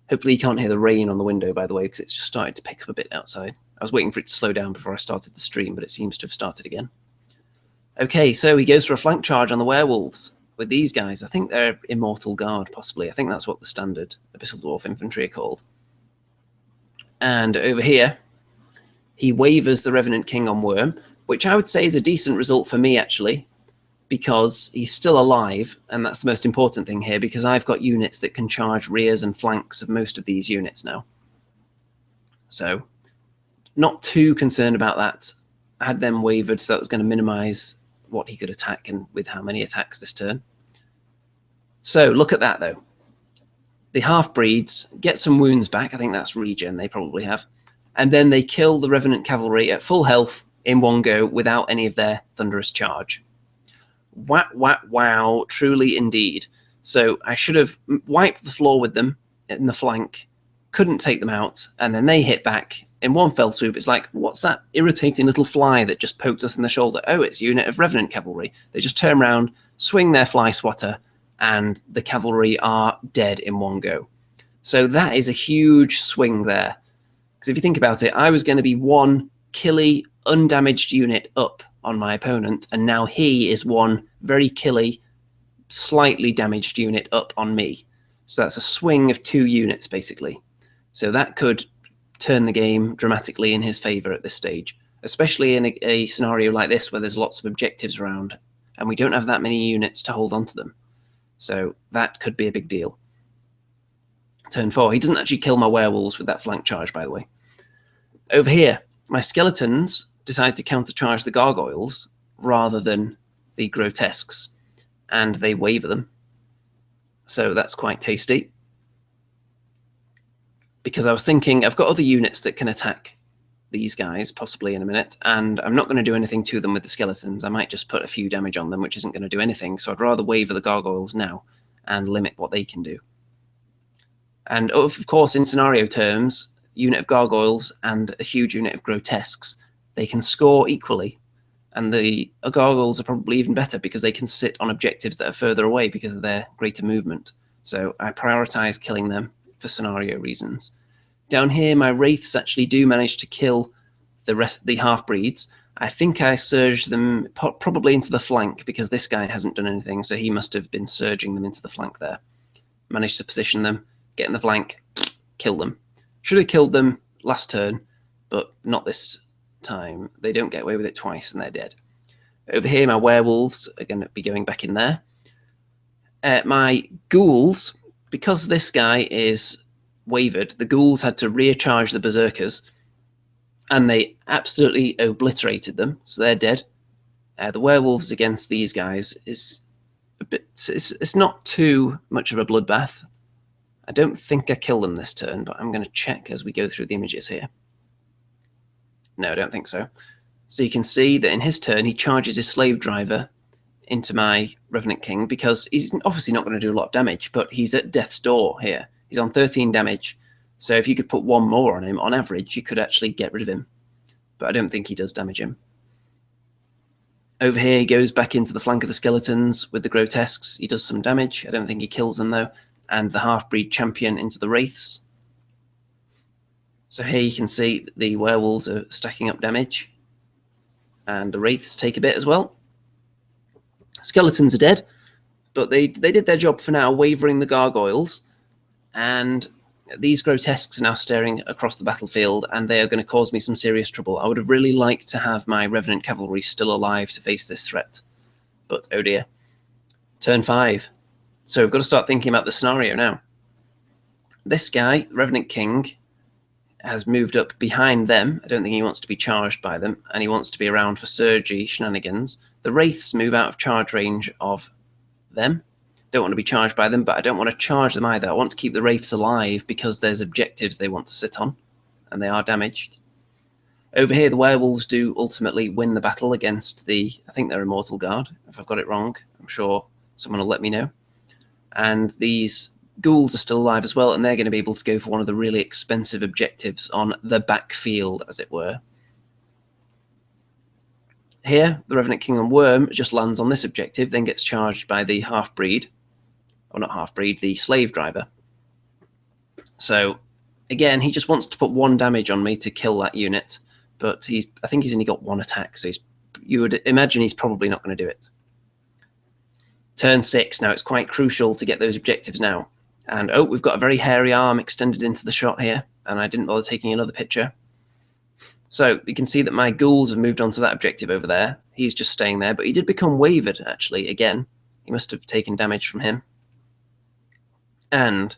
Speaker 1: Hopefully you can't hear the rain on the window, by the way, because it's just started to pick up a bit outside. I was waiting for it to slow down before I started the stream, but it seems to have started again. Okay, so he goes for a flank charge on the werewolves with these guys. I think they're Immortal Guard, possibly. I think that's what the standard Abyssal Dwarf Infantry are called. And over here, he wavers the Revenant King on Wyrm, which I would say is a decent result for me, actually, because he's still alive, and that's the most important thing here, because I've got units that can charge rears and flanks of most of these units now. So, not too concerned about that. I had them wavered, so that was going to minimize what he could attack and with how many attacks this turn. So, look at that, though. The half-breeds get some wounds back. I think that's regen they probably have. And then they kill the Revenant Cavalry at full health in one go without any of their thunderous charge. Wow, truly indeed. So I should have wiped the floor with them in the flank, couldn't take them out, and then they hit back in one fell swoop. It's like, what's that irritating little fly that just poked us in the shoulder? Oh, it's a unit of Revenant Cavalry. They just turn around, swing their fly swatter, and the cavalry are dead in one go. So that is a huge swing there. Because if you think about it, I was going to be one killy, undamaged unit up on my opponent, and now he is one very killy, slightly damaged unit up on me. So that's a swing of 2 units, basically. So that could turn the game dramatically in his favor at this stage, especially in a scenario like this where there's lots of objectives around, and we don't have that many units to hold on to them. So that could be a big deal. Turn 4. He doesn't actually kill my werewolves with that flank charge, by the way. Over here, my skeletons decide to countercharge the gargoyles rather than the grotesques, and they waver them. So that's quite tasty. Because I was thinking, I've got other units that can attack these guys, possibly in a minute, and I'm not going to do anything to them with the skeletons. I might just put a few damage on them, which isn't going to do anything, so I'd rather waver the gargoyles now and limit what they can do. And of course, in scenario terms, unit of gargoyles and a huge unit of grotesques, they can score equally, and the gargoyles are probably even better because they can sit on objectives that are further away because of their greater movement. So I prioritize killing them for scenario reasons. Down here, my wraiths actually do manage to kill the half-breeds. I think I surged them probably into the flank because this guy hasn't done anything, so he must have been surging them into the flank there. Managed to position them, get in the flank, kill them. Should have killed them last turn, but not this time. They don't get away with it twice and they're dead. Over here, my werewolves are going to be going back in there. My ghouls, because this guy is wavered, the ghouls had to recharge the berserkers, and they absolutely obliterated them, so they're dead. The werewolves against these guys is a bit. It's not too much of a bloodbath. I don't think I kill them this turn, but I'm going to check as we go through the images here. No, I don't think so. So you can see that in his turn, he charges his slave driver into my Revenant King because he's obviously not going to do a lot of damage, but he's at death's door here. He's on 13 damage. So if you could put one more on him, on average, you could actually get rid of him. But I don't think he does damage him. Over here, he goes back into the flank of the skeletons with the grotesques. He does some damage. I don't think he kills them, though. And the half-breed champion into the wraiths. So here you can see the werewolves are stacking up damage. And the wraiths take a bit as well. Skeletons are dead, but they did their job for now, wavering the gargoyles. And these grotesques are now staring across the battlefield, and they are going to cause me some serious trouble. I would have really liked to have my Revenant Cavalry still alive to face this threat. But oh dear. Turn 5. So we've got to start thinking about the scenario now. This guy, Revenant King, has moved up behind them. I don't think he wants to be charged by them, and he wants to be around for surgy shenanigans. The wraiths move out of charge range of them. Don't want to be charged by them, but I don't want to charge them either. I want to keep the wraiths alive because there's objectives they want to sit on, and they are damaged. Over here, the werewolves do ultimately win the battle against the, I think they're Immortal Guard. If I've got it wrong, I'm sure someone will let me know. And these ghouls are still alive as well, and they're going to be able to go for one of the really expensive objectives on the backfield, as it were. Here, the Revenant King on Wyrm just lands on this objective, then gets charged by the half-breed, or not half-breed, the slave driver. So, again, he just wants to put one damage on me to kill that unit, but I think he's only got one attack, so you would imagine he's probably not going to do it. Turn 6, now it's quite crucial to get those objectives now. And, oh, we've got a very hairy arm extended into the shot here, and I didn't bother taking another picture. So you can see that my ghouls have moved on to that objective over there. He's just staying there, but he did become wavered, actually, again. He must have taken damage from him. And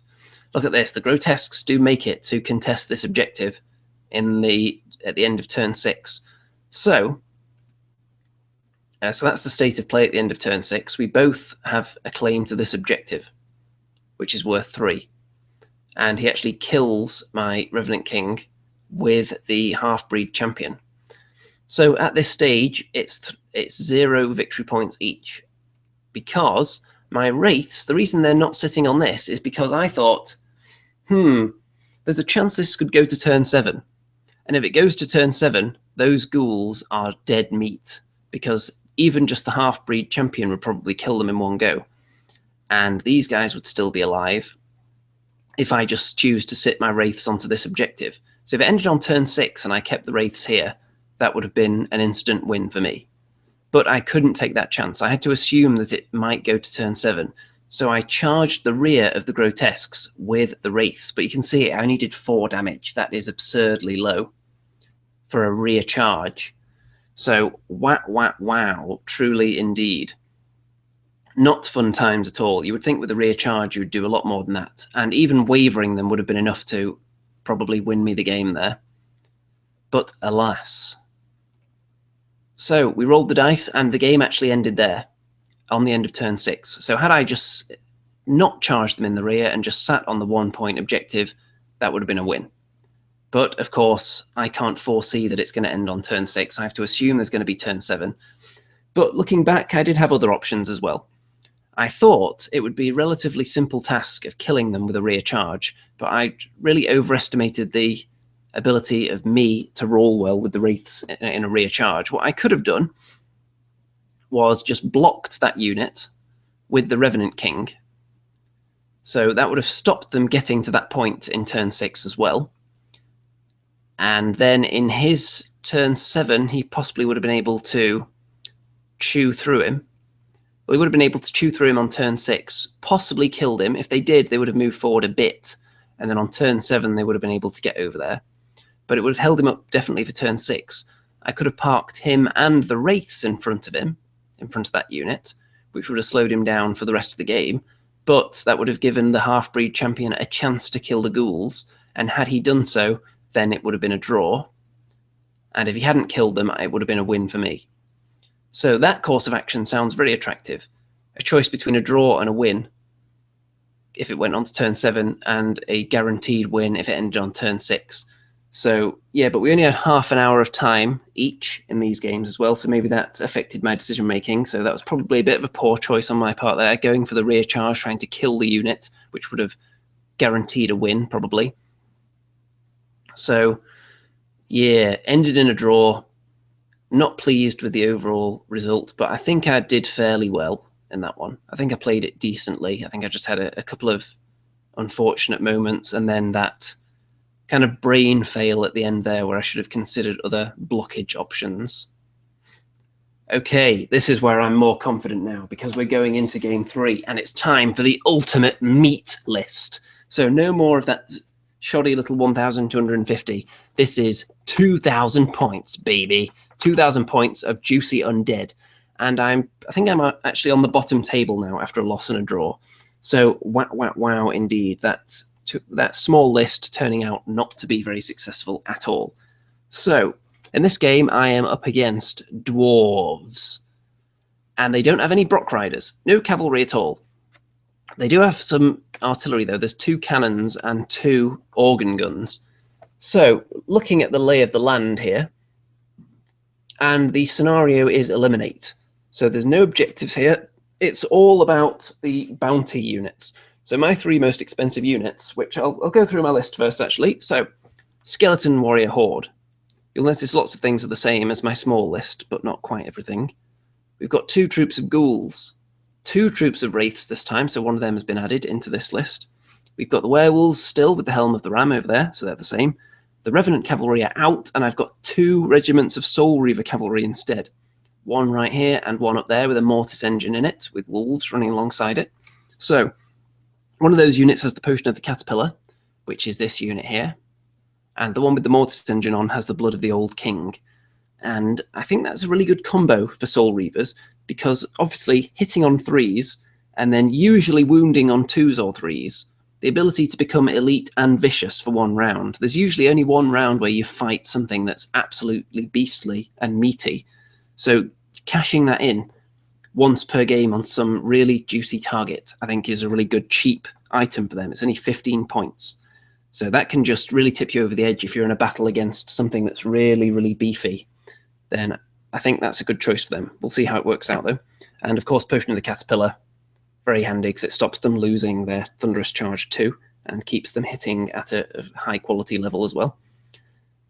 Speaker 1: look at this. The grotesques do make it to contest this objective at the end of turn 6. So that's the state of play at the end of turn 6. We both have a claim to this objective, which is worth 3. And he actually kills my Revenant King with the half-breed champion. So at this stage, it's 0 victory points each. Because my wraiths, the reason they're not sitting on this is because I thought, there's a chance this could go to turn 7. And if it goes to turn 7, those ghouls are dead meat. Because even just the half-breed champion would probably kill them in one go. And these guys would still be alive if I just choose to sit my wraiths onto this objective. So if it ended on turn 6 and I kept the wraiths here, that would have been an instant win for me. But I couldn't take that chance. I had to assume that it might go to turn 7. So I charged the rear of the grotesques with the wraiths. But you can see I only did 4 damage. That is absurdly low for a rear charge. So wow, truly indeed. Not fun times at all. You would think with a rear charge you would do a lot more than that, and even wavering them would have been enough to probably win me the game there. But alas. So we rolled the dice, and the game actually ended there, on the end of turn 6. So had I just not charged them in the rear and just sat on the 1-point objective, that would have been a win. But, of course, I can't foresee that it's going to end on turn 6. I have to assume there's going to be turn 7. But looking back, I did have other options as well. I thought it would be a relatively simple task of killing them with a rear charge, but I really overestimated the ability of me to roll well with the Wraiths in a rear charge. What I could have done was just blocked that unit with the Revenant King. So that would have stopped them getting to that point in turn 6 as well. And then in his turn 7, he possibly would have been able to chew through him. Well, he would have been able to chew through him on turn 6, possibly killed him. If they did, they would have moved forward a bit. And then on turn 7, they would have been able to get over there. But it would have held him up definitely for turn 6. I could have parked him and the Wraiths in front of him, in front of that unit, which would have slowed him down for the rest of the game. But that would have given the half-breed champion a chance to kill the ghouls. And had he done so, then it would have been a draw. And if he hadn't killed them, it would have been a win for me. So that course of action sounds very attractive. A choice between a draw and a win if it went on to turn 7, and a guaranteed win if it ended on turn 6. So, yeah, but we only had half an hour of time each in these games as well, so maybe that affected my decision-making. So that was probably a bit of a poor choice on my part there, going for the rear charge, trying to kill the unit, which would have guaranteed a win, probably. So, yeah, ended in a draw. Not pleased with the overall result, but I think I did fairly well in that one. I think I played it decently. I think I just had a couple of unfortunate moments, and then that kind of brain fail at the end there where I should have considered other blockage options. Okay, this is where I'm more confident now, because we're going into game 3, and it's time for the ultimate meat list. So no more of that shoddy little 1,250. This is 2,000 points, baby. 2,000 points of juicy undead. And I think I'm actually on the bottom table now after a loss and a draw. So wow indeed. That small list turning out not to be very successful at all. So in this game, I am up against dwarves. And they don't have any Brock Riders. No cavalry at all. They do have some artillery, though. There's 2 cannons and 2 organ guns. So looking at the lay of the land here, and the scenario is eliminate. So there's no objectives here. It's all about the bounty units. So my 3 most expensive units, which I'll go through my list first, actually. So Skeleton Warrior Horde. You'll notice lots of things are the same as my small list, but not quite everything. We've got 2 troops of ghouls, 2 troops of wraiths this time, so one of them has been added into this list. We've got the werewolves still with the Helm of the Ram over there, so they're the same. The Revenant cavalry are out, and I've got 2 regiments of Soul Reaver cavalry instead. One right here and one up there with a mortis engine in it, with wolves running alongside it. So one of those units has the Potion of the Caterpillar, which is this unit here. And the one with the mortis engine on has the Blood of the Old King. And I think that's a really good combo for Soul Reavers, because obviously hitting on 3s and then usually wounding on 2s or 3s, the ability to become elite and vicious for 1 round. There's usually only 1 round where you fight something that's absolutely beastly and meaty. So cashing that in once per game on some really juicy target, I think is a really good cheap item for them. It's only 15 points. So that can just really tip you over the edge if you're in a battle against something that's really, really beefy. Then I think that's a good choice for them. We'll see how it works out, though. And, of course, Potion of the Caterpillar, very handy because it stops them losing their Thunderous Charge too and keeps them hitting at a high-quality level as well.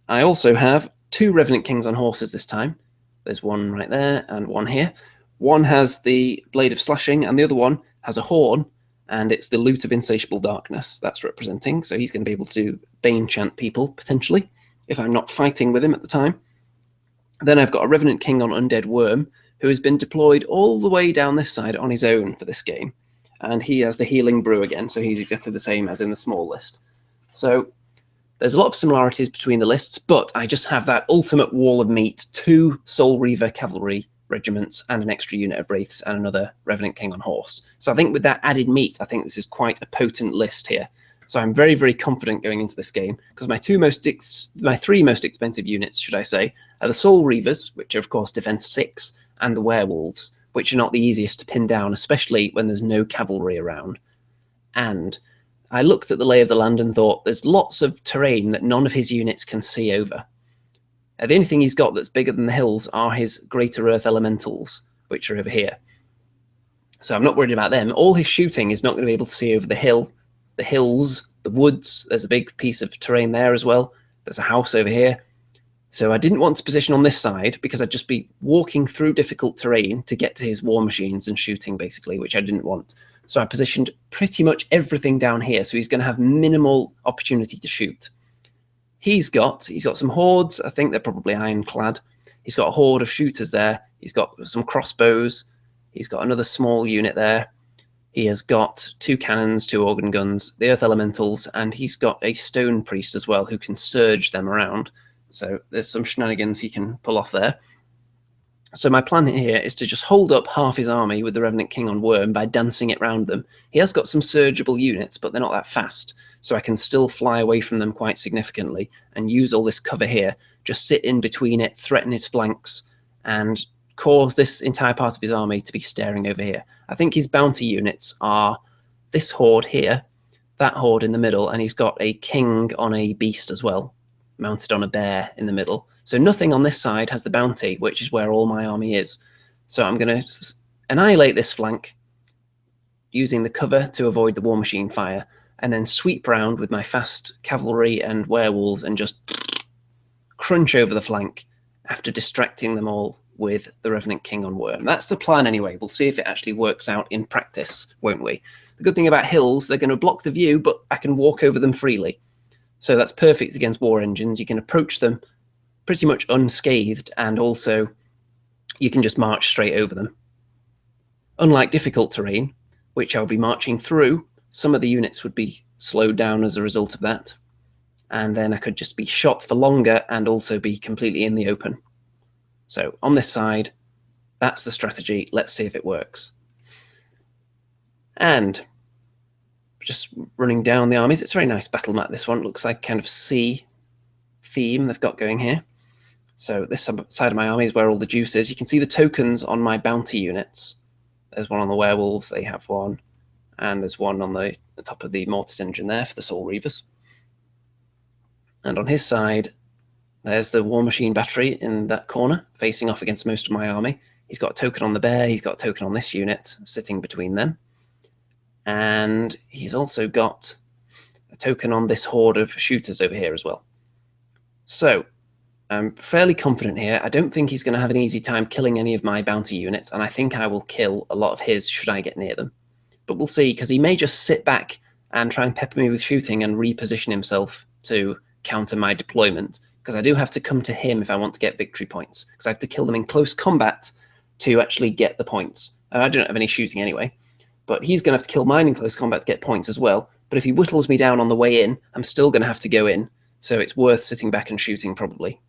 Speaker 1: I also have 2 Revenant Kings on horses this time. There's one right there and one here. One has the Blade of Slashing, and the other one has a horn, and it's the Lute of Insatiable Darkness that's representing. So he's going to be able to Bane chant people, potentially, if I'm not fighting with him at the time. Then I've got a Revenant King on Undead Wyrm, who has been deployed all the way down this side on his own for this game. And he has the Healing Brew again, so he's exactly the same as in the small list. So there's a lot of similarities between the lists, but I just have that ultimate wall of meat, 2 Soul Reaver cavalry regiments and an extra unit of Wraiths and another Revenant King on horse. So I think with that added meat, I think this is quite a potent list here. So I'm very, very confident going into this game because my three most expensive units, should I say, are the Soul Reavers, which are of course defense 6, and the Werewolves, which are not the easiest to pin down, especially when there's no cavalry around. And I looked at the lay of the land and thought there's lots of terrain that none of his units can see over. The only thing he's got that's bigger than the hills are his Greater Earth Elementals, which are over here. So I'm not worried about them. All his shooting is not going to be able to see over the hills, the woods. There's a big piece of terrain there as well. There's a house over here. So I didn't want to position on this side because I'd just be walking through difficult terrain to get to his war machines and shooting, basically, which I didn't want. So I positioned pretty much everything down here, so he's going to have minimal opportunity to shoot. He's got some hordes. I think they're probably ironclad. He's got a horde of shooters there. He's got some crossbows. He's got another small unit there. He has got 2 cannons, 2 organ guns, the Earth Elementals, and he's got a Stone Priest as well who can surge them around. So there's some shenanigans he can pull off there. So my plan here is to just hold up half his army with the Revenant King on Wyrm by dancing it round them. He has got some surgible units, but they're not that fast, so I can still fly away from them quite significantly and use all this cover here, just sit in between it, threaten his flanks, and cause this entire part of his army to be staring over here. I think his bounty units are this horde here, that horde in the middle, and he's got a king on a beast as well, mounted on a bear in the middle. So nothing on this side has the bounty, which is where all my army is. So I'm going to annihilate this flank using the cover to avoid the war machine fire, and then sweep round with my fast cavalry and werewolves and just crunch over the flank after distracting them all with the Revenant King on Wyrm. That's the plan anyway. We'll see if it actually works out in practice, won't we? The good thing about hills, they're going to block the view, but I can walk over them freely. So that's perfect against war engines. You can approach them pretty much unscathed, and also you can just march straight over them. Unlike difficult terrain, which I'll be marching through, some of the units would be slowed down as a result of that, and then I could just be shot for longer and also be completely in the open. So on this side, that's the strategy. Let's see if it works. And just running down the armies. It's a very nice battle map, this one. It looks like kind of sea theme they've got going here. So this side of my army is where all the juice is. You can see the tokens on my bounty units. There's one on the werewolves, they have one. And there's one on the top of the mortis engine there for the Soul Reavers. And on his side, there's the war machine battery in that corner, facing off against most of my army. He's got a token on the bear, he's got a token on this unit, sitting between them. And he's also got a token on this horde of shooters over here as well. So I'm fairly confident here. I don't think he's going to have an easy time killing any of my bounty units, and I think I will kill a lot of his should I get near them. But we'll see, because he may just sit back and try and pepper me with shooting and reposition himself to counter my deployment, because I do have to come to him if I want to get victory points, because I have to kill them in close combat to actually get the points. And I don't have any shooting anyway, but he's going to have to kill mine in close combat to get points as well. But if he whittles me down on the way in, I'm still going to have to go in, so it's worth sitting back and shooting probably.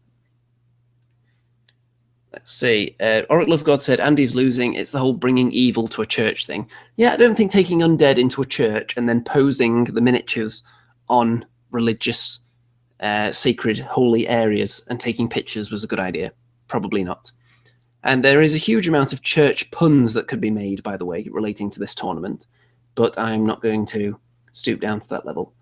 Speaker 1: Let's see. Auric Lovegod said, Andy's losing. It's the whole bringing evil to a church thing. Yeah, I don't think taking undead into a church and then posing the miniatures on religious, sacred, holy areas and taking pictures was a good idea. Probably not. And there is a huge amount of church puns that could be made, by the way, relating to this tournament, but I'm not going to stoop down to that level.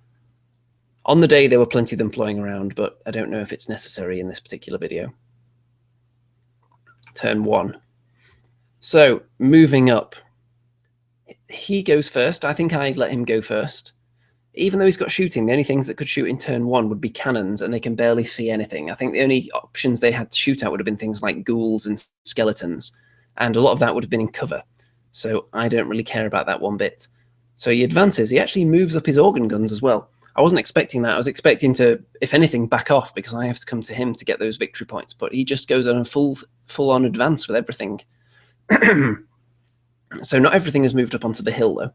Speaker 1: On the day, there were plenty of them flying around, but I don't know if it's necessary in this particular video. Turn 1. So, moving up. He goes first. I think I'd let him go first. Even though he's got shooting, the only things that could shoot in turn 1 would be cannons, and they can barely see anything. I think the only options they had to shoot at would have been things like ghouls and skeletons, and a lot of that would have been in cover. So I don't really care about that one bit. So he advances. He actually moves up his organ guns as well. I wasn't expecting that. I was expecting to, if anything, back off because I have to come to him to get those victory points. But he just goes on a full-on advance with everything. So not everything has moved up onto the hill, though.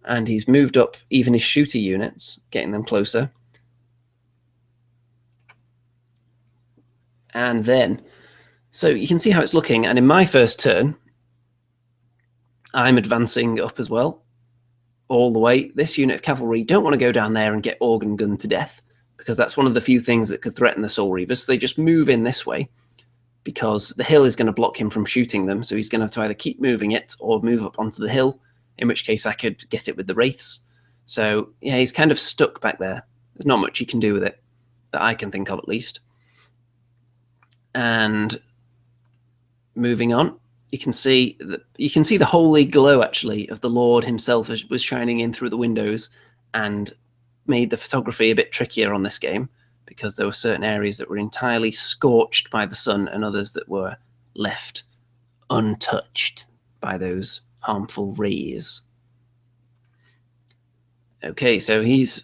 Speaker 1: And he's moved up even his shooter units, getting them closer. And then So you can see how it's looking, and in my first turn, I'm advancing up as well, all the way. This unit of cavalry don't want to go down there and get organ gunned to death, because that's one of the few things that could threaten the Soul Reavers. So they just move in this way, because the hill is going to block him from shooting them, so he's going to have to either keep moving it or move up onto the hill, in which case I could get it with the Wraiths. So yeah, he's kind of stuck back there. There's not much he can do with it, that I can think of at least. And moving on, you can see the holy glow actually of the Lord himself was shining in through the windows, and made the photography a bit trickier on this game, because there were certain areas that were entirely scorched by the sun and others that were left untouched by those harmful rays. Okay, so he's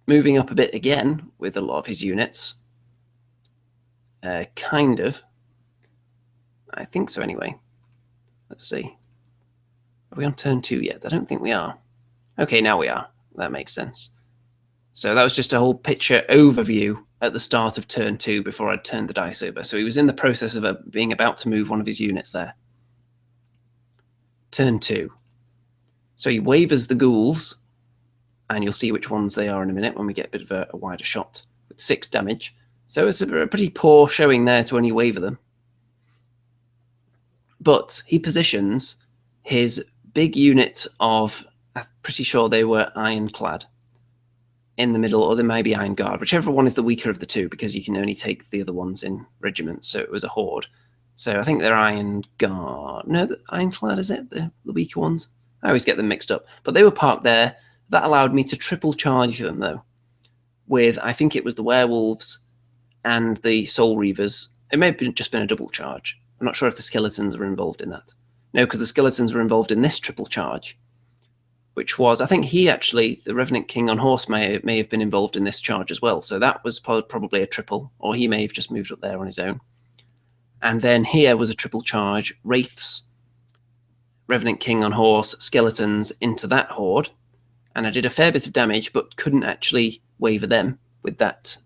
Speaker 1: moving up a bit again with a lot of his units. Kind of. I think so anyway. Let's see. Are we on turn 2 yet? I don't think we are. Okay, now we are. That makes sense. So that was just a whole picture overview at the start of turn 2 before I'd turned the dice over. So he was in the process of being about to move one of his units there. Turn 2. So he wavers the ghouls, and you'll see which ones they are in a minute when we get a bit of a wider shot, with 6 damage. So it's a pretty poor showing there to only waver them. But he positions his big unit of, I'm pretty sure they were ironclad, in the middle, or they may be Iron Guard, whichever one is the weaker of the two, because you can only take the other ones in regiments, so it was a Horde. So I think they're Iron Guard. No, the Ironclad, is it? The weaker ones? I always get them mixed up. But they were parked there. That allowed me to triple charge them, though, with, I think it was the Werewolves and the Soul Reavers. It may have just been a double charge. I'm not sure if the Skeletons were involved in that. No, because the Skeletons were involved in this triple charge, which was, I think he actually, the Revenant King on horse may have been involved in this charge as well. So that was probably a triple, or he may have just moved up there on his own. And then here was a triple charge, Wraiths, Revenant King on horse, Skeletons into that Horde. And I did a fair bit of damage, but couldn't actually waver them with that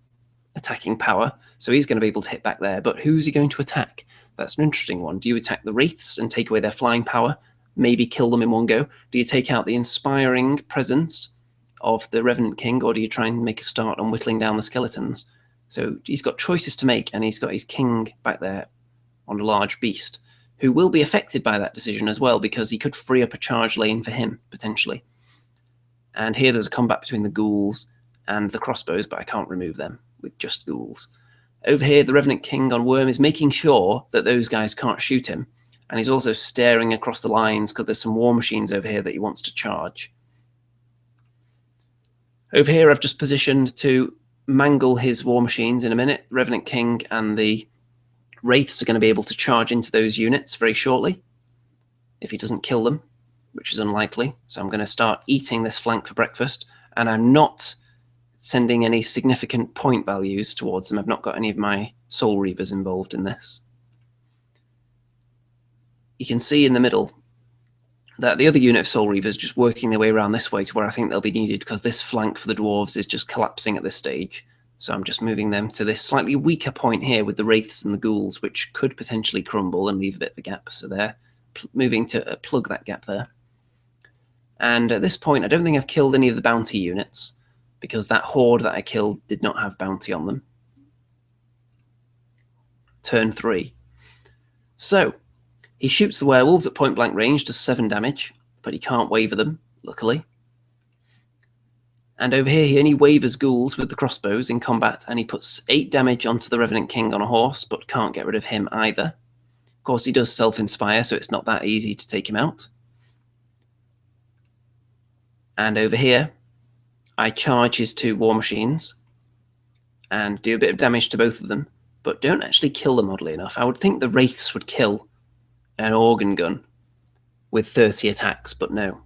Speaker 1: attacking power. So he's going to be able to hit back there. But who's he going to attack? That's an interesting one. Do you attack the Wraiths and take away their flying power? Maybe kill them in one go? Do you take out the inspiring presence of the Revenant King, or do you try and make a start on whittling down the Skeletons? So he's got choices to make, and he's got his king back there on a large beast, who will be affected by that decision as well, because he could free up a charge lane for him, potentially. And here there's a combat between the ghouls and the crossbows, but I can't remove them with just ghouls. Over here, the Revenant King on Wyrm is making sure that those guys can't shoot him. And he's also staring across the lines because there's some war machines over here that he wants to charge. Over here, I've just positioned to mangle his war machines in a minute. The Revenant King and the Wraiths are going to be able to charge into those units very shortly, if he doesn't kill them, which is unlikely. So I'm going to start eating this flank for breakfast, and I'm not sending any significant point values towards them. I've not got any of my Soul Reavers involved in this. You can see in the middle that the other unit of Soul Reavers just working their way around this way to where I think they'll be needed, because this flank for the dwarves is just collapsing at this stage. So I'm just moving them to this slightly weaker point here with the Wraiths and the Ghouls, which could potentially crumble and leave a bit of a gap. So they're moving to plug that gap there. And at this point, I don't think I've killed any of the bounty units, because that Horde that I killed did not have bounty on them. Turn 3. So he shoots the werewolves at point blank range, does 7 damage, but he can't waver them, luckily. And over here, he only wavers ghouls with the crossbows in combat, and he puts 8 damage onto the Revenant King on a horse, but can't get rid of him either. Of course, he does self-inspire, so it's not that easy to take him out. And over here, I charge his 2 war machines and do a bit of damage to both of them, but don't actually kill them, oddly enough. I would think the Wraiths would kill an organ gun with 30 attacks, but no.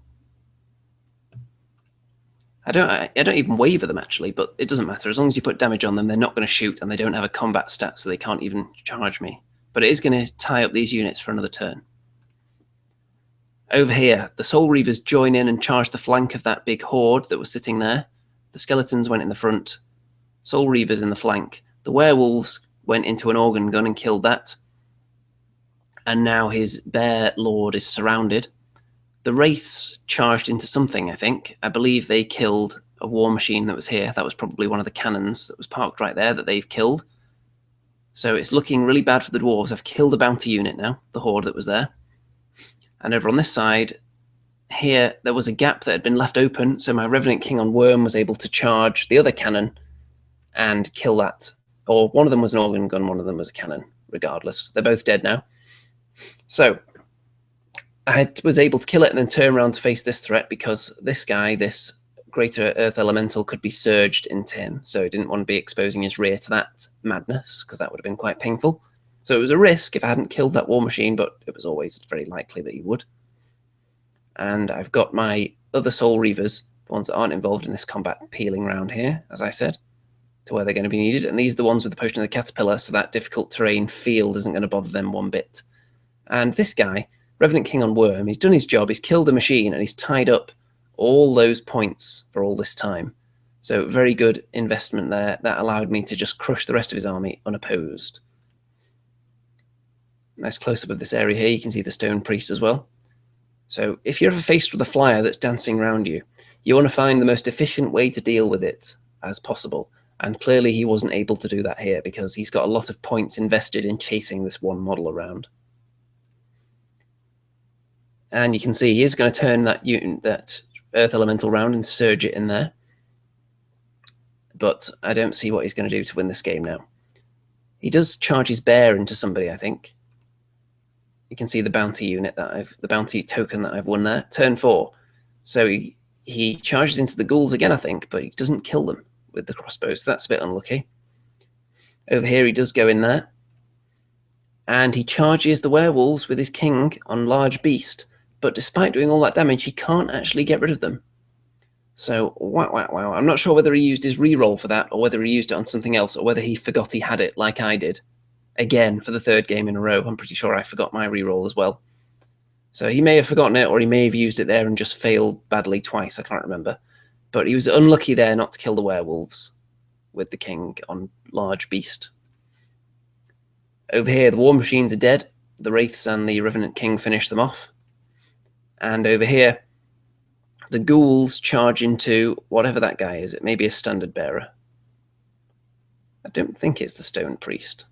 Speaker 1: I don't even waver them, actually, but it doesn't matter. As long as you put damage on them, they're not going to shoot, and they don't have a combat stat, so they can't even charge me. But it is going to tie up these units for another turn. Over here, the Soul Reavers join in and charge the flank of that big Horde that was sitting there. The Skeletons went in the front. Soul Reavers in the flank. The Werewolves went into an organ gun and killed that. And now his bear lord is surrounded. The Wraiths charged into something, I think. I believe they killed a war machine that was here. That was probably one of the cannons that was parked right there that they've killed. So it's looking really bad for the dwarves. I've killed a bounty unit now, the Horde that was there. And over on this side, here, there was a gap that had been left open, so my Revenant King on Wyrm was able to charge the other cannon and kill that. Or one of them was an organ gun, one of them was a cannon, regardless. They're both dead now. So I was able to kill it and then turn around to face this threat because this guy, this greater earth elemental, could be surged into him. So I didn't want to be exposing his rear to that madness because that would have been quite painful. So it was a risk if I hadn't killed that war machine, but it was always very likely that he would. And I've got my other Soul Reavers, the ones that aren't involved in this combat, peeling around here, as I said, to where they're going to be needed. And these are the ones with the Potion of the Caterpillar, so that difficult terrain field isn't going to bother them one bit. And this guy, Revenant King on Wyrm, he's done his job, he's killed a machine, and he's tied up all those points for all this time. So very good investment there. That allowed me to just crush the rest of his army unopposed. Nice close-up of this area here. You can see the Stone Priest as well. So if you're ever faced with a flyer that's dancing around you, you want to find the most efficient way to deal with it as possible. And clearly he wasn't able to do that here because he's got a lot of points invested in chasing this one model around. And you can see he is going to turn that Earth Elemental round and surge it in there. But I don't see what he's going to do to win this game now. He does charge his bear into somebody, I think. You can see the bounty unit the bounty token that I've won there. Turn 4. So he charges into the ghouls again, I think, but he doesn't kill them with the crossbows. So that's a bit unlucky. Over here, he does go in there. And he charges the werewolves with his king on large beast. But despite doing all that damage, he can't actually get rid of them. So, wow. I'm not sure whether he used his reroll for that, or whether he used it on something else, or whether he forgot he had it like I did. Again, for the third game in a row. I'm pretty sure I forgot my reroll as well. So he may have forgotten it, or he may have used it there and just failed badly twice. I can't remember. But he was unlucky there not to kill the werewolves with the king on large beast. Over here, the war machines are dead. The Wraiths and the Revenant King finish them off. And over here, the ghouls charge into whatever that guy is. It may be a standard bearer. I don't think it's the Stone Priest.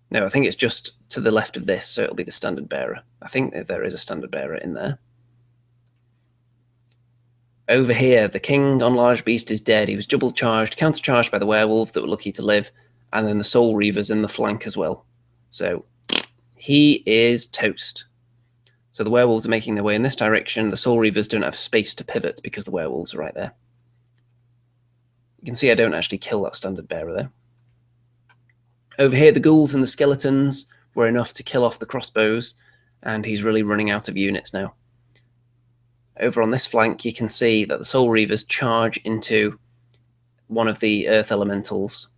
Speaker 1: No, I think it's just to the left of this, so it'll be the standard bearer. I think that there is a standard bearer in there. Over here, the king on large beast is dead. He was double charged, countercharged by the werewolves that were lucky to live, and then the Soul Reavers in the flank as well. So he is toast. So the werewolves are making their way in this direction. The Soul Reavers don't have space to pivot because the werewolves are right there. You can see I don't actually kill that standard bearer there. Over here, the ghouls and the skeletons were enough to kill off the crossbows, and he's really running out of units now. Over on this flank, you can see that the Soul Reavers charge into one of the Earth Elementals,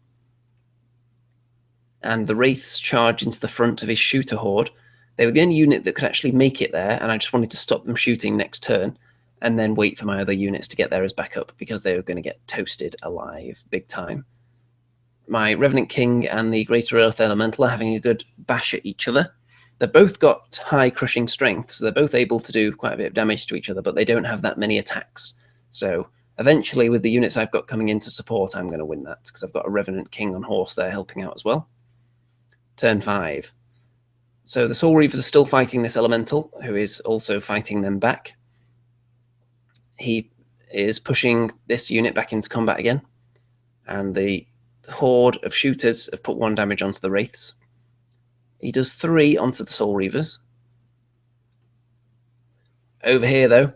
Speaker 1: and the Wraiths charge into the front of his shooter horde. They were the only unit that could actually make it there, and I just wanted to stop them shooting next turn, and then wait for my other units to get there as backup, because they were going to get toasted alive big time. My Revenant King and the Greater Earth Elemental are having a good bash at each other. They've both got high crushing strength, so they're both able to do quite a bit of damage to each other, but they don't have that many attacks. So eventually, with the units I've got coming in to support, I'm going to win that, because I've got a Revenant King on horse there helping out as well. Turn 5. So the Soul Reavers are still fighting this Elemental, who is also fighting them back. He is pushing this unit back into combat again, and the horde of shooters have put 1 damage onto the Wraiths. He does 3 onto the Soul Reavers. Over here, though,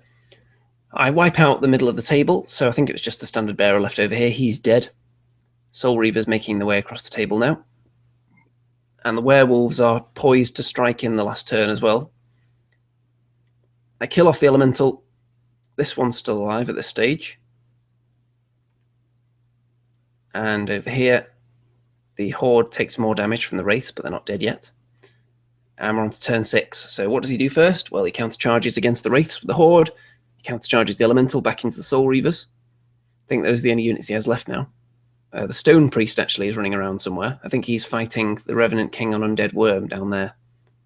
Speaker 1: I wipe out the middle of the table, so I think it was just the standard bearer left over here. He's dead. Soul Reavers making their way across the table now. And the werewolves are poised to strike in the last turn as well. I kill off the Elemental. This one's still alive at this stage. And over here, the Horde takes more damage from the Wraiths, but they're not dead yet. And we're on to turn 6. So what does he do first? Well, he countercharges against the Wraiths with the Horde. He countercharges the Elemental back into the Soul Reavers. I think those are the only units he has left now. The Stone Priest actually is running around somewhere. I think he's fighting the Revenant King on Undead Wyrm down there.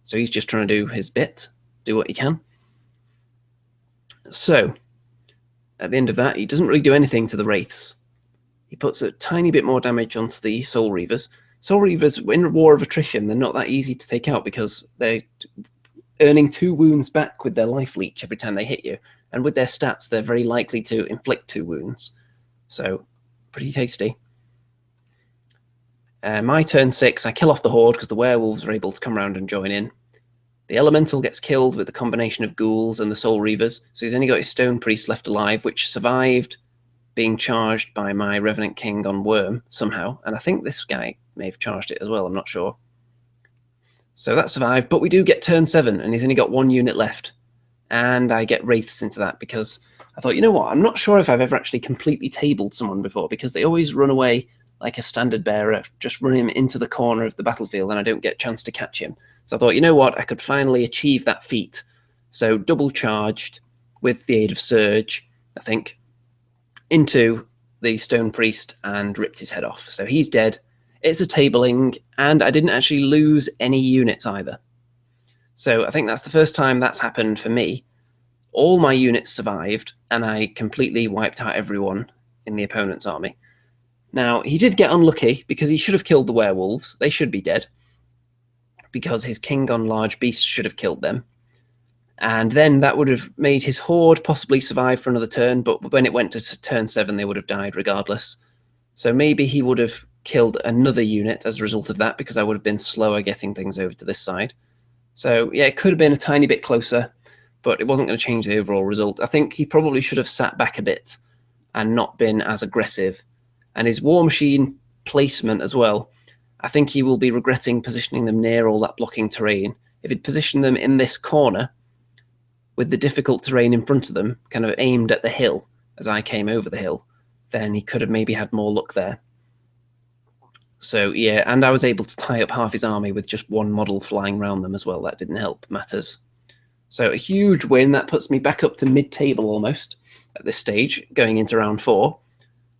Speaker 1: So he's just trying to do his bit, do what he can. So at the end of that, he doesn't really do anything to the Wraiths. He puts a tiny bit more damage onto the Soul Reavers. Soul Reavers, in War of Attrition, they're not that easy to take out because they're earning 2 wounds back with their life leech every time they hit you. And with their stats, they're very likely to inflict 2 wounds. So, pretty tasty. My turn 6, I kill off the Horde because the werewolves are able to come around and join in. The Elemental gets killed with the combination of ghouls and the Soul Reavers, so he's only got his Stone Priest left alive, which survived being charged by my Revenant King on Wyrm somehow, and I think this guy may have charged it as well, I'm not sure. So that survived, but we do get turn 7, and he's only got 1 unit left. And I get Wraiths into that because I thought, you know what, I'm not sure if I've ever actually completely tabled someone before, because they always run away like a standard bearer, just run him into the corner of the battlefield and I don't get a chance to catch him. So I thought, you know what, I could finally achieve that feat. So double charged with the aid of Surge, I think, into the Stone Priest and ripped his head off. So he's dead. It's a tabling, and I didn't actually lose any units either. So I think that's the first time that's happened for me. All my units survived, and I completely wiped out everyone in the opponent's army. Now, he did get unlucky because he should have killed the werewolves. They should be dead because his king on large beasts should have killed them. And then that would have made his Horde possibly survive for another turn, but when it went to turn 7, they would have died regardless. So maybe he would have killed another unit as a result of that, because I would have been slower getting things over to this side. So yeah, it could have been a tiny bit closer, but it wasn't going to change the overall result. I think he probably should have sat back a bit and not been as aggressive. And his War Machine placement as well, I think he will be regretting positioning them near all that blocking terrain. If he'd positioned them in this corner, with the difficult terrain in front of them, kind of aimed at the hill as I came over the hill, then he could have maybe had more luck there. So yeah, and I was able to tie up half his army with just 1 model flying around them as well. That didn't help matters. So a huge win. That puts me back up to mid-table almost at this stage, going into round 4.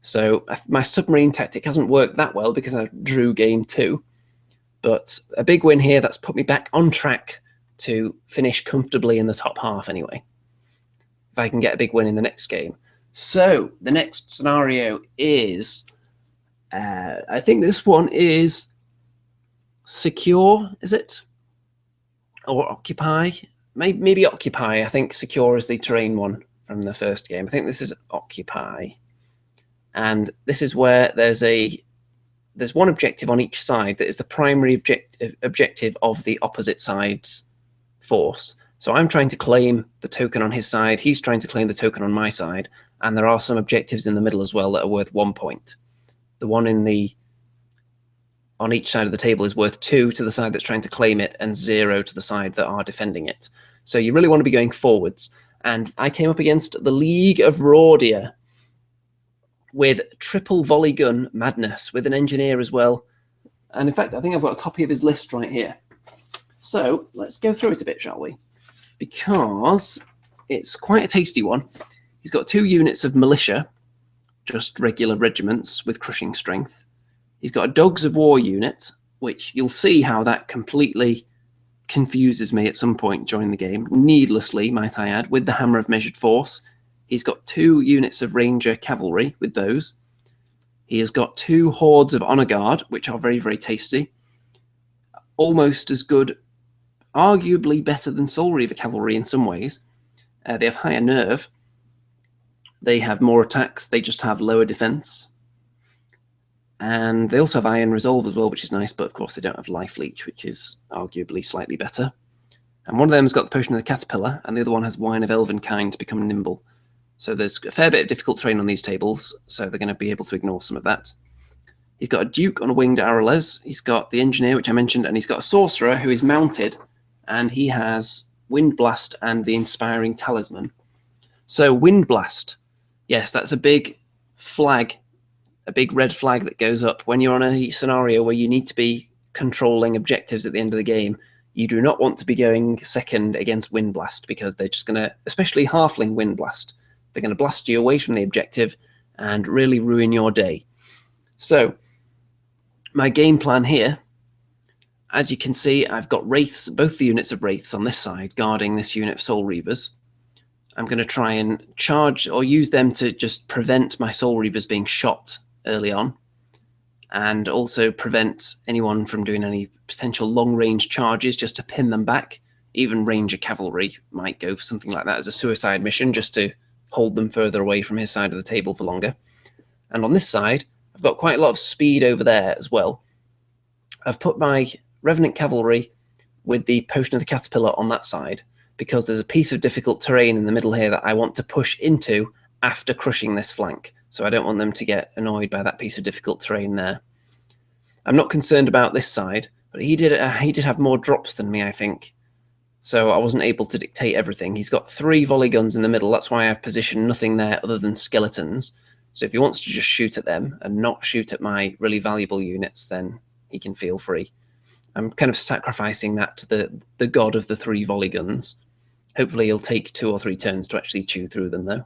Speaker 1: So my submarine tactic hasn't worked that well because I drew game 2. But a big win here, that's put me back on track to finish comfortably in the top half anyway, if I can get a big win in the next game. So the next scenario is, I think this one is Secure, is it? Or Occupy? Maybe Occupy. I think Secure is the terrain one from the first game. I think this is Occupy. And this is where there's one objective on each side that is the primary objective of the opposite side's force. So I'm trying to claim the token on his side, he's trying to claim the token on my side, and there are some objectives in the middle as well that are worth 1 point. The one on each side of the table is worth 2 to the side that's trying to claim it, and 0 to the side that are defending it. So you really want to be going forwards. And I came up against the League of Rordia with triple volley gun madness, with an engineer as well. And in fact, I think I've got a copy of his list right here. So let's go through it a bit, shall we? Because it's quite a tasty one. He's got 2 units of militia, just regular regiments with crushing strength. He's got a Dogs of War unit, which you'll see how that completely confuses me at some point during the game, needlessly, might I add, with the Hammer of Measured Force. He's got 2 units of Ranger Cavalry with those. He has got 2 Hordes of Honor Guard, which are very, very tasty. Almost as good, arguably better than Soul Reaver Cavalry in some ways. They have higher nerve. They have more attacks. They just have lower defense. And they also have Iron Resolve as well, which is nice, but of course they don't have Life Leech, which is arguably slightly better. And one of them has got the Potion of the Caterpillar, and the other one has Wine of Elvenkind to become nimble. So there's a fair bit of difficult terrain on these tables, so they're going to be able to ignore some of that. He's got a Duke on a Winged Arrowless. He's got the Engineer, which I mentioned, and he's got a Sorcerer who is mounted, and he has Wind Blast and the Inspiring Talisman. So Wind Blast, yes, that's a big flag, a big red flag that goes up when you're on a scenario where you need to be controlling objectives at the end of the game. You do not want to be going second against Wind Blast, because they're just going to, especially Halfling Wind Blast, they're going to blast you away from the objective and really ruin your day. So my game plan here, as you can see, I've got Wraiths, both the units of Wraiths on this side, guarding this unit of Soul Reavers. I'm going to try and charge or use them to just prevent my Soul Reavers being shot early on, and also prevent anyone from doing any potential long-range charges just to pin them back. Even Ranger Cavalry might go for something like that as a suicide mission, just to hold them further away from his side of the table for longer. And on this side, I've got quite a lot of speed over there as well. I've put my Revenant Cavalry with the Potion of the Caterpillar on that side, because there's a piece of difficult terrain in the middle here that I want to push into after crushing this flank. So I don't want them to get annoyed by that piece of difficult terrain there. I'm not concerned about this side, but he did have more drops than me, I think. So I wasn't able to dictate everything. He's got 3 volley guns in the middle. That's why I've positioned nothing there other than skeletons. So if he wants to just shoot at them and not shoot at my really valuable units, then he can feel free. I'm kind of sacrificing that to the god of the 3 volley guns. Hopefully he'll take 2 or 3 turns to actually chew through them, though.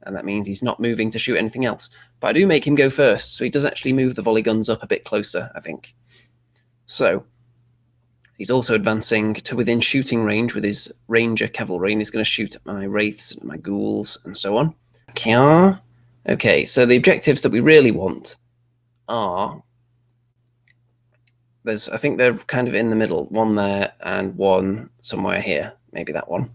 Speaker 1: And that means he's not moving to shoot anything else. But I do make him go first, so he does actually move the volley guns up a bit closer, I think. So he's also advancing to within shooting range with his Ranger Cavalry, and he's going to shoot at my Wraiths and my Ghouls and so on. Okay, so the objectives that we really want are... I think they're kind of in the middle. One there and one somewhere here. Maybe that one.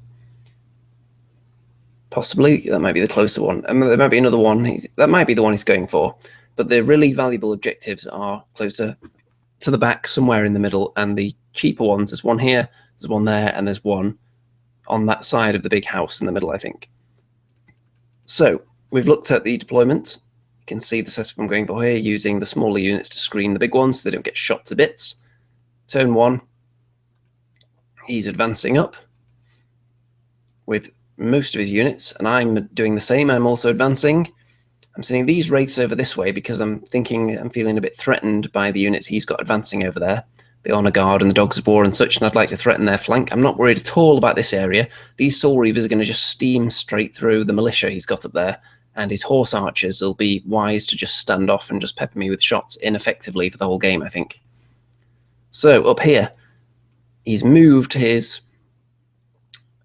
Speaker 1: Possibly, that might be the closer one. And there might be another one. That might be the one he's going for. But the really valuable objectives are closer to the back, somewhere in the middle. And the cheaper ones, there's one here, there's one there, and there's one on that side of the big house in the middle, I think. So, we've looked at the deployment. You can see the setup I'm going for here, using the smaller units to screen the big ones so they don't get shot to bits. Turn 1, he's advancing up with most of his units, and I'm doing the same. I'm also advancing. I'm sending these Wraiths over this way because I'm feeling a bit threatened by the units he's got advancing over there, the Honor Guard and the Dogs of War and such, and I'd like to threaten their flank. I'm not worried at all about this area. These Soul Reavers are going to just steam straight through the militia he's got up there, and his Horse Archers will be wise to just stand off and just pepper me with shots ineffectively for the whole game, I think. So, up here, he's moved his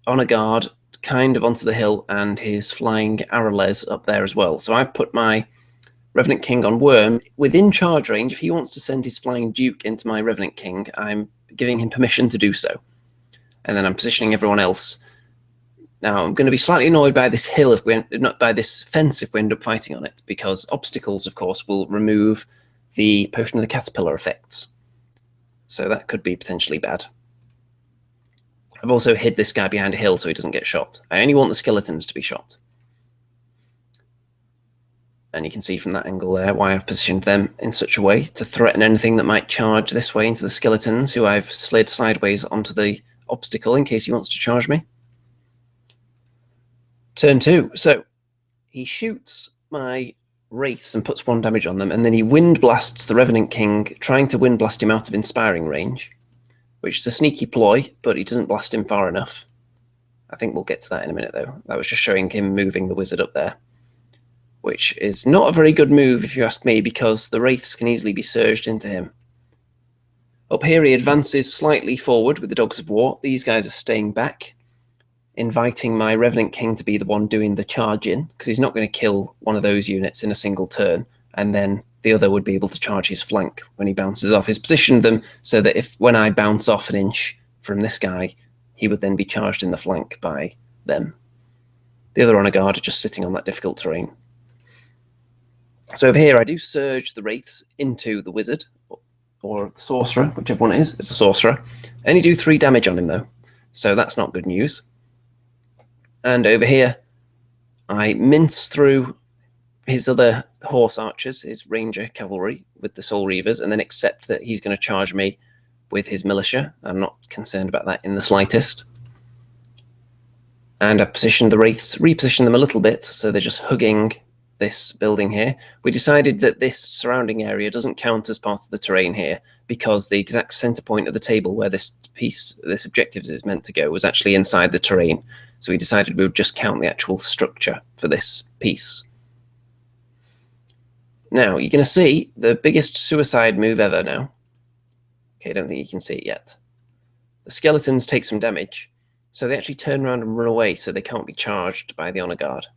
Speaker 1: Honor Guard kind of onto the hill and his flying Arrowles up there as well. So I've put my Revenant King on Wyrm within charge range. If he wants to send his flying Duke into my Revenant King, I'm giving him permission to do so. And then I'm positioning everyone else. Now, I'm going to be slightly annoyed by this hill if we not by this fence if we end up fighting on it, because obstacles, of course, will remove the Potion of the Caterpillar effects. So that could be potentially bad. I've also hid this guy behind a hill so he doesn't get shot. I only want the skeletons to be shot. And you can see from that angle there why I've positioned them in such a way to threaten anything that might charge this way into the skeletons, who I've slid sideways onto the obstacle in case he wants to charge me. Turn 2. So he shoots my Wraiths and puts 1 damage on them, and then he wind blasts the Revenant King, trying to wind blast him out of inspiring range, which is a sneaky ploy, but he doesn't blast him far enough. I think we'll get to that in a minute, though. That was just showing him moving the wizard up there, which is not a very good move, if you ask me, because the Wraiths can easily be surged into him. Up here, he advances slightly forward with the Dogs of War. These guys are staying back, inviting my Revenant King to be the one doing the charge in, because he's not going to kill one of those units in a single turn, and then the other would be able to charge his flank when he bounces off. He's positioned them so that when I bounce off an inch from this guy, he would then be charged in the flank by them. The other Honor Guard are just sitting on that difficult terrain. So over here, I do surge the Wraiths into the Wizard, or the Sorcerer, whichever one it is. It's a Sorcerer. I only do 3 damage on him, though, so that's not good news. And over here, I mince through his other Horse Archers, his Ranger Cavalry, with the Soul Reavers, and then accept that he's going to charge me with his Militia. I'm not concerned about that in the slightest. And I've positioned the Wraiths, repositioned them a little bit, so they're just hugging this building here. We decided that this surrounding area doesn't count as part of the terrain here, because the exact center point of the table where this objective is meant to go was actually inside the terrain. So we decided we would just count the actual structure for this piece. Now, you're going to see the biggest suicide move ever now. Okay, I don't think you can see it yet. The skeletons take some damage, so they actually turn around and run away, so they can't be charged by the honor guard.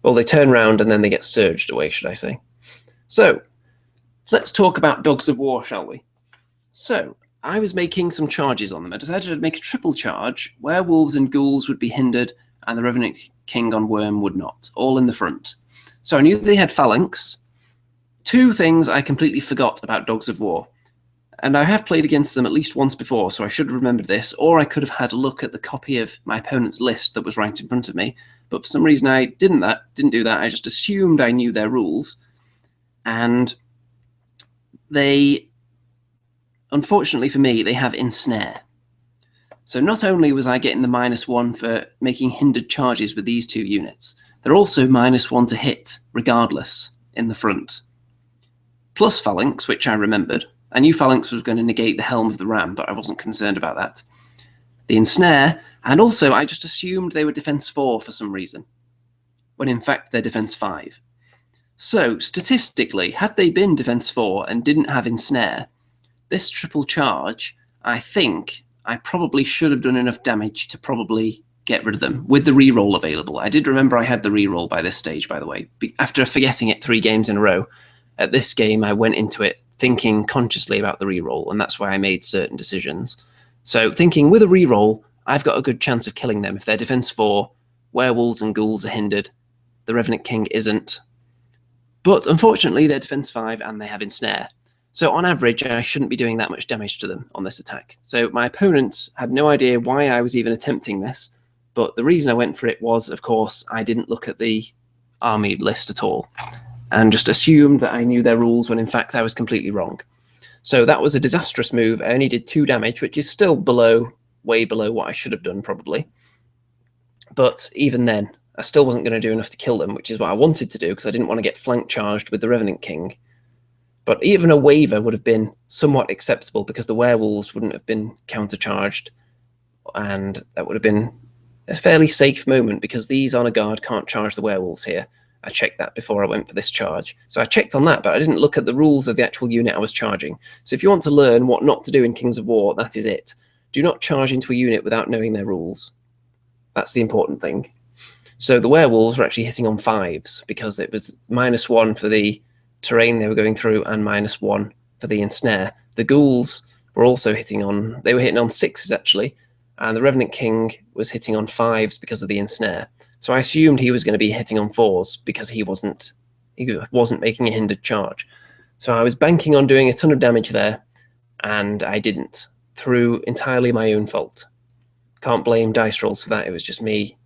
Speaker 1: Well, they turn around and then they get surged away, should I say. So, let's talk about Dogs of War, shall we? So, I was making some charges on them. I decided to make a triple charge. Werewolves and ghouls would be hindered, and the Revenant King on Wyrm would not, all in the front. So I knew they had phalanx. Two things I completely forgot about Dogs of War. And I have played against them at least once before, so I should have remembered this, or I could have had a look at the copy of my opponent's list that was right in front of me. But for some reason I didn't do that. I just assumed I knew their rules. And they, unfortunately for me, they have ensnare. So not only was I getting the -1 for making hindered charges with these two units, they're also -1 to hit, regardless, in the front. Plus phalanx, which I remembered. I knew phalanx was going to negate the Helm of the Ram, but I wasn't concerned about that. The ensnare, and also I just assumed they were defense 4 for some reason, when in fact they're defense 5. So, statistically, had they been defense 4 and didn't have ensnare, this triple charge, I think I probably should have done enough damage to probably get rid of them, with the reroll available. I did remember I had the reroll by this stage, by the way. After forgetting it 3 games in a row, at this game I went into it thinking consciously about the reroll, and that's why I made certain decisions. So thinking with a reroll, I've got a good chance of killing them. If they're defense 4, werewolves and ghouls are hindered, the Revenant King isn't. But unfortunately, they're defense 5 and they have ensnare. So on average, I shouldn't be doing that much damage to them on this attack. So my opponent had no idea why I was even attempting this, but the reason I went for it was, of course, I didn't look at the army list at all, and just assumed that I knew their rules when in fact I was completely wrong. So that was a disastrous move. I only did 2 damage, which is still way below what I should have done, probably. But even then, I still wasn't going to do enough to kill them, which is what I wanted to do, because I didn't want to get flank charged with the Revenant King. But even a waiver would have been somewhat acceptable, because the werewolves wouldn't have been countercharged, and that would have been a fairly safe moment, because these honor guard can't charge the werewolves here. I checked that before I went for this charge. So I checked on that, but I didn't look at the rules of the actual unit I was charging. So if you want to learn what not to do in Kings of War, that is it. Do not charge into a unit without knowing their rules. That's the important thing. So the werewolves were actually hitting on 5s, because it was -1 for the terrain they were going through and -1 for the ensnare. The ghouls were also hitting on 6s actually, and the Revenant King was hitting on 5s because of the ensnare. So I assumed he was going to be hitting on 4s because he wasn't making a hindered charge. So I was banking on doing a ton of damage there, and I didn't, through entirely my own fault. Can't blame dice rolls for that. It was just me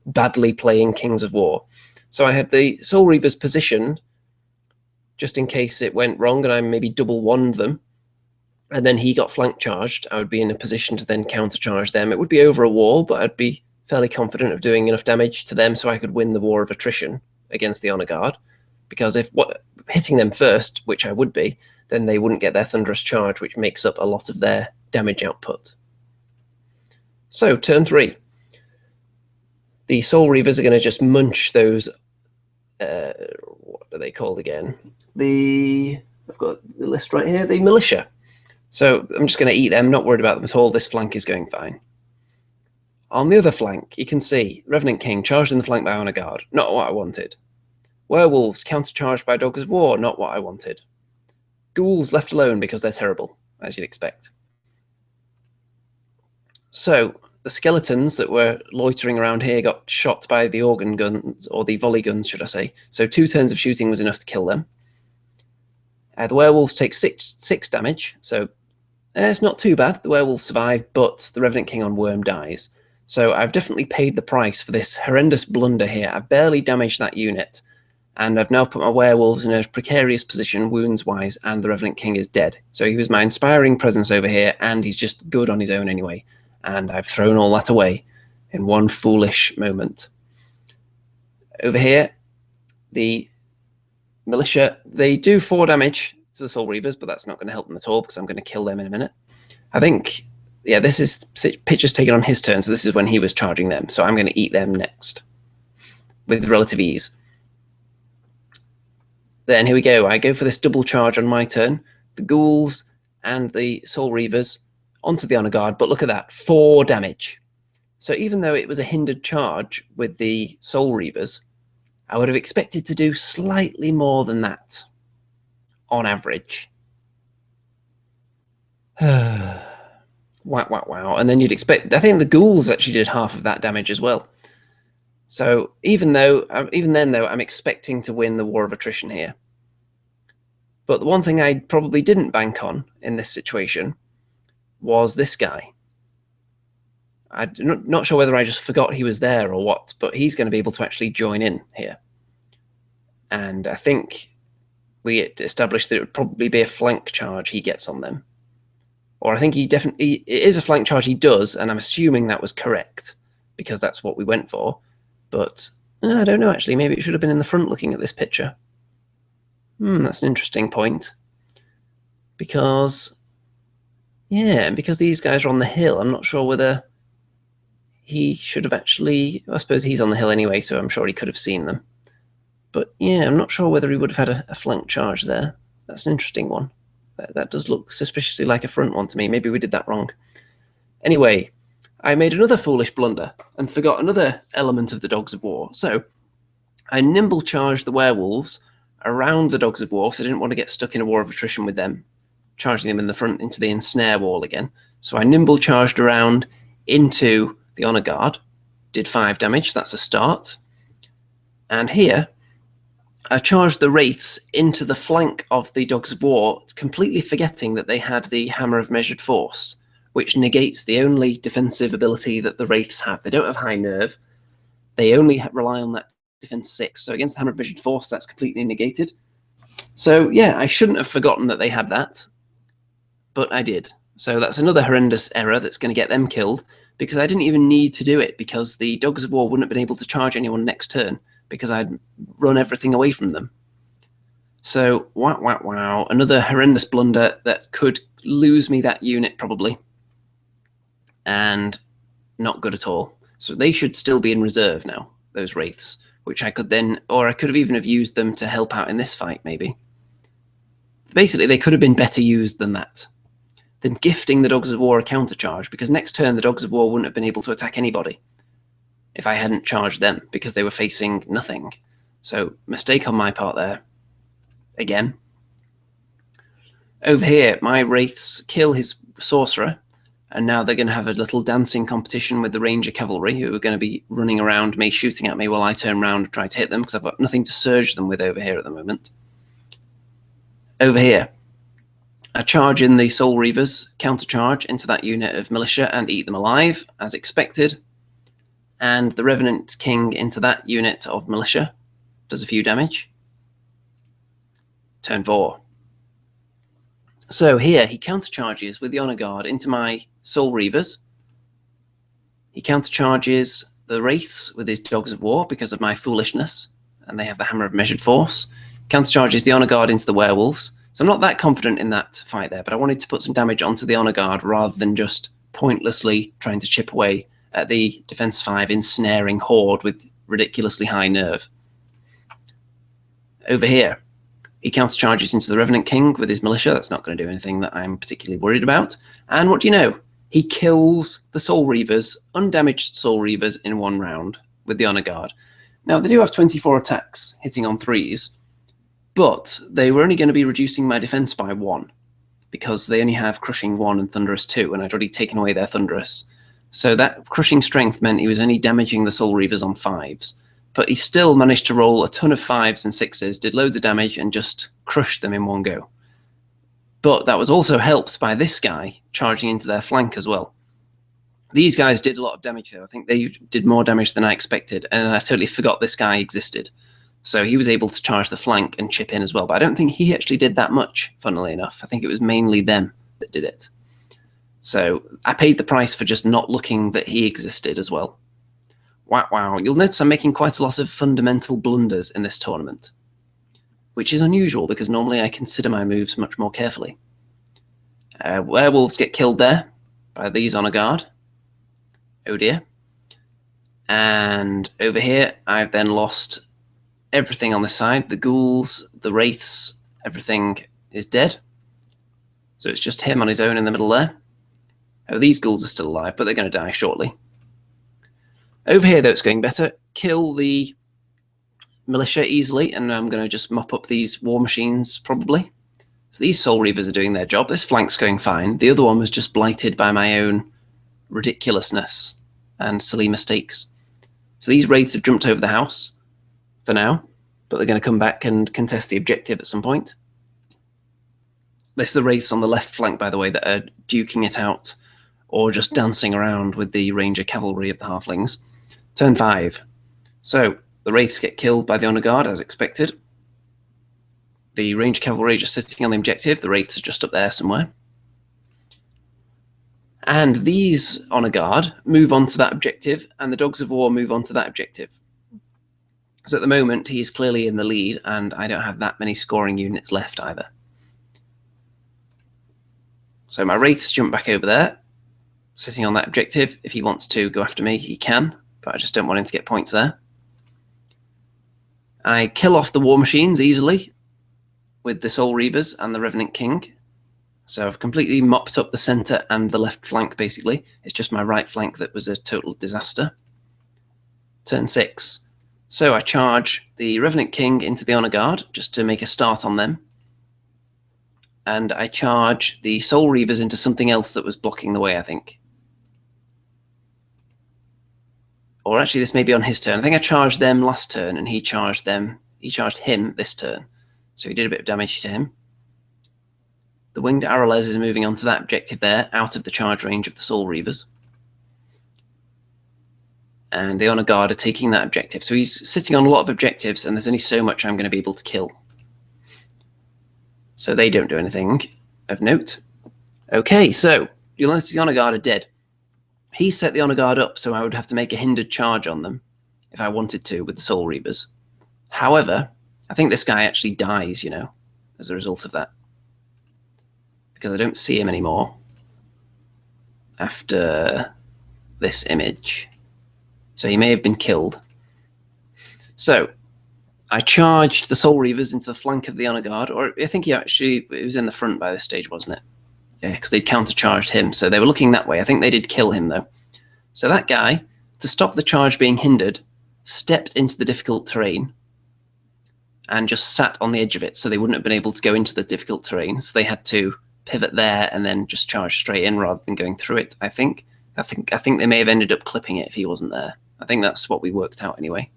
Speaker 1: badly playing Kings of War. So I had the Soul Reavers positioned just in case it went wrong and I maybe double wand them, and then he got flank charged. I would be in a position to then counter charge them. It would be over a wall, but I'd be fairly confident of doing enough damage to them so I could win the war of attrition against the honor guard. Because if hitting them first, which I would be, then they wouldn't get their thunderous charge, which makes up a lot of their damage output. So turn 3. The Soul Reavers are going to just munch those. What are they called again? I've got the list right here. The militia. So I'm just going to eat them. Not worried about them at all. This flank is going fine. On the other flank, you can see Revenant King charged in the flank by honor guard. Not what I wanted. Werewolves countercharged by Dogs of War. Not what I wanted. Ghouls left alone because they're terrible, as you'd expect. So the skeletons that were loitering around here got shot by the organ guns, or the volley guns, should I say. So 2 turns of shooting was enough to kill them. The werewolves take 6 damage, so it's not too bad. The werewolves survive, but the Revenant King on Wyrm dies. So I've definitely paid the price for this horrendous blunder here. I've barely damaged that unit, and I've now put my werewolves in a precarious position, wounds-wise, and the Revenant King is dead. So he was my inspiring presence over here, and he's just good on his own anyway. And I've thrown all that away in one foolish moment. Over here, the militia, they do 4 damage to the Soul Reavers, but that's not going to help them at all because I'm going to kill them in a minute. I think, yeah, this is Pitcher's taken on his turn, so this is when he was charging them. So I'm going to eat them next with relative ease. Then here we go. I go for this double charge on my turn. The ghouls and the Soul Reavers onto the Honor Guard, but look at that, 4 damage. So even though it was a hindered charge with the Soul Reavers, I would have expected to do slightly more than that on average. Wow, wow, wow. And then you'd expect, I think the ghouls actually did half of that damage as well. So even then though, I'm expecting to win the War of Attrition here. But the one thing I probably didn't bank on in this situation was this guy. I'm not sure whether I just forgot he was there or what, but he's going to be able to actually join in here. And I think we established that it would probably be a flank charge he gets on them. Or I think it is a flank charge he does, and I'm assuming that was correct, because that's what we went for. But I don't know, actually. Maybe it should have been in the front looking at this picture. That's an interesting point. Because these guys are on the hill, I'm not sure whether he should have actually... I suppose he's on the hill anyway, so I'm sure he could have seen them. But yeah, I'm not sure whether he would have had a flank charge there. That's an interesting one. That does look suspiciously like a front one to me. Maybe we did that wrong. Anyway, I made another foolish blunder and forgot another element of the Dogs of War. So I nimble charged the werewolves around the Dogs of War because I didn't want to get stuck in a war of attrition with them, charging them in the front into the ensnare wall again. So I nimble charged around into the Honor Guard, did 5 damage. That's a start. And here, I charged the Wraiths into the flank of the Dogs of War, completely forgetting that they had the Hammer of Measured Force, which negates the only defensive ability that the Wraiths have. They don't have high nerve. They only rely on that defense 6. So against the Hammer of Measured Force, that's completely negated. So yeah, I shouldn't have forgotten that they had that, but I did. So that's another horrendous error that's going to get them killed, because I didn't even need to do it, because the Dogs of War wouldn't have been able to charge anyone next turn, because I'd run everything away from them. So, wow, another horrendous blunder that could lose me that unit, probably. And not good at all. So they should still be in reserve now, those Wraiths, which I could then, or I could have even have used them to help out in this fight, maybe. Basically, they could have been better used than that. Than gifting the Dogs of War a countercharge, because next turn the Dogs of War wouldn't have been able to attack anybody if I hadn't charged them, because they were facing nothing. So, mistake on my part there. Again. Over here, my Wraiths kill his Sorcerer, and now they're going to have a little dancing competition with the Ranger Cavalry, who are going to be running around me, shooting at me while I turn around and try to hit them, because I've got nothing to surge them with over here at the moment. Over here, I charge in the Soul Reavers, countercharge into that unit of militia and eat them alive, as expected. And the Revenant King into that unit of militia, does a few damage. Turn 4. So here, he countercharges with the Honor Guard into my Soul Reavers. He countercharges the Wraiths with his Dogs of War because of my foolishness, and they have the Hammer of Measured Force. Countercharges the Honor Guard into the Werewolves. So I'm not that confident in that fight there, but I wanted to put some damage onto the Honor Guard rather than just pointlessly trying to chip away at the Defense 5 ensnaring Horde with ridiculously high nerve. Over here, he countercharges into the Revenant King with his militia. That's not going to do anything that I'm particularly worried about. And what do you know? He kills the Soul Reavers, undamaged Soul Reavers, in 1 round with the Honor Guard. Now, they do have 24 attacks, hitting on 3s, but they were only going to be reducing my defense by 1, because they only have Crushing 1 and Thunderous 2, and I'd already taken away their Thunderous. So that Crushing Strength meant he was only damaging the Soul Reavers on 5s. But he still managed to roll a ton of 5s and 6s, did loads of damage, and just crushed them in 1 go. But that was also helped by this guy charging into their flank as well. These guys did a lot of damage though. I think they did more damage than I expected, and I totally forgot this guy existed. So he was able to charge the flank and chip in as well. But I don't think he actually did that much, funnily enough. I think it was mainly them that did it. So I paid the price for just not looking that he existed as well. Wow. You'll notice I'm making quite a lot of fundamental blunders in this tournament, which is unusual because normally I consider my moves much more carefully. Werewolves get killed there by these Honor Guard. Oh dear. And over here, I've then lost everything on this side. The ghouls, the wraiths, everything is dead. So it's just him on his own in the middle there. Oh, these ghouls are still alive, but they're going to die shortly. Over here, though, it's going better. Kill the militia easily, and I'm going to just mop up these war machines, probably. So these Soul Reavers are doing their job. This flank's going fine. The other one was just blighted by my own ridiculousness and silly mistakes. So these Wraiths have jumped over the house for now, but they're going to come back and contest the objective at some point. This is the Wraiths on the left flank, by the way, that are duking it out or just dancing around with the Ranger Cavalry of the Halflings. Turn 5. So the Wraiths get killed by the Honor Guard, as expected. The Ranger Cavalry just sitting on the objective. The Wraiths are just up there somewhere. And these Honor Guard move on to that objective, and the Dogs of War move on to that objective. So at the moment, he is clearly in the lead, and I don't have that many scoring units left either. So my Wraiths jump back over there, sitting on that objective. If he wants to go after me, he can, but I just don't want him to get points there. I kill off the war machines easily with the Soul Reavers and the Revenant King. So I've completely mopped up the centre and the left flank, basically. It's just my right flank that was a total disaster. Turn 6. So I charge the Revenant King into the Honor Guard, just to make a start on them. And I charge the Soul Reavers into something else that was blocking the way, I think. Or actually, this may be on his turn. I think I charged them last turn, and he charged him this turn. So he did a bit of damage to him. The Winged Arrowlez is moving on to that objective there, out of the charge range of the Soul Reavers. And the Honor Guard are taking that objective. So he's sitting on a lot of objectives, and there's only so much I'm going to be able to kill. So they don't do anything of note. Okay, so you'll notice the Honor Guard are dead. He set the Honor Guard up, so I would have to make a hindered charge on them if I wanted to with the Soul Reavers. However, I think this guy actually dies, you know, as a result of that. Because I don't see him anymore after this image. So he may have been killed. So I charged the Soul Reavers into the flank of the Honor Guard, or I think it was in the front by this stage, wasn't it? Yeah, because they'd countercharged him, so they were looking that way. I think they did kill him, though. So that guy, to stop the charge being hindered, stepped into the difficult terrain and just sat on the edge of it, so they wouldn't have been able to go into the difficult terrain. So they had to pivot there and then just charge straight in rather than going through it, I think. I think they may have ended up clipping it if he wasn't there. I think that's what we worked out anyway.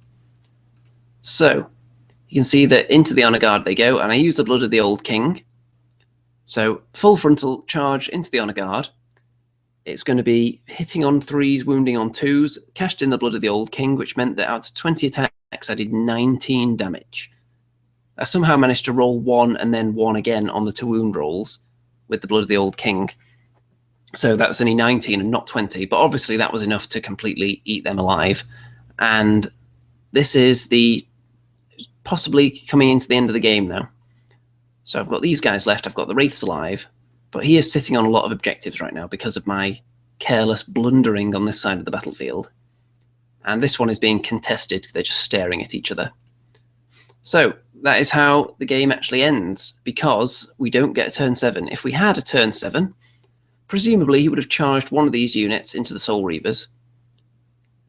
Speaker 1: So you can see that into the Honor Guard they go, and I use the Blood of the Old King. So full frontal charge into the Honor Guard. It's going to be hitting on 3s, wounding on 2s, cashed in the Blood of the Old King, which meant that out of 20 attacks, I did 19 damage. I somehow managed to roll 1 and then 1 again on the 2 wound rolls with the Blood of the Old King. So that was only 19 and not 20, but obviously that was enough to completely eat them alive. And this is the possibly coming into the end of the game now. So I've got these guys left, I've got the Wraiths alive, but he is sitting on a lot of objectives right now because of my careless blundering on this side of the battlefield. And this one is being contested because they're just staring at each other. So that is how the game actually ends, because we don't get a turn 7. If we had a turn 7, presumably he would have charged one of these units into the Soul Reavers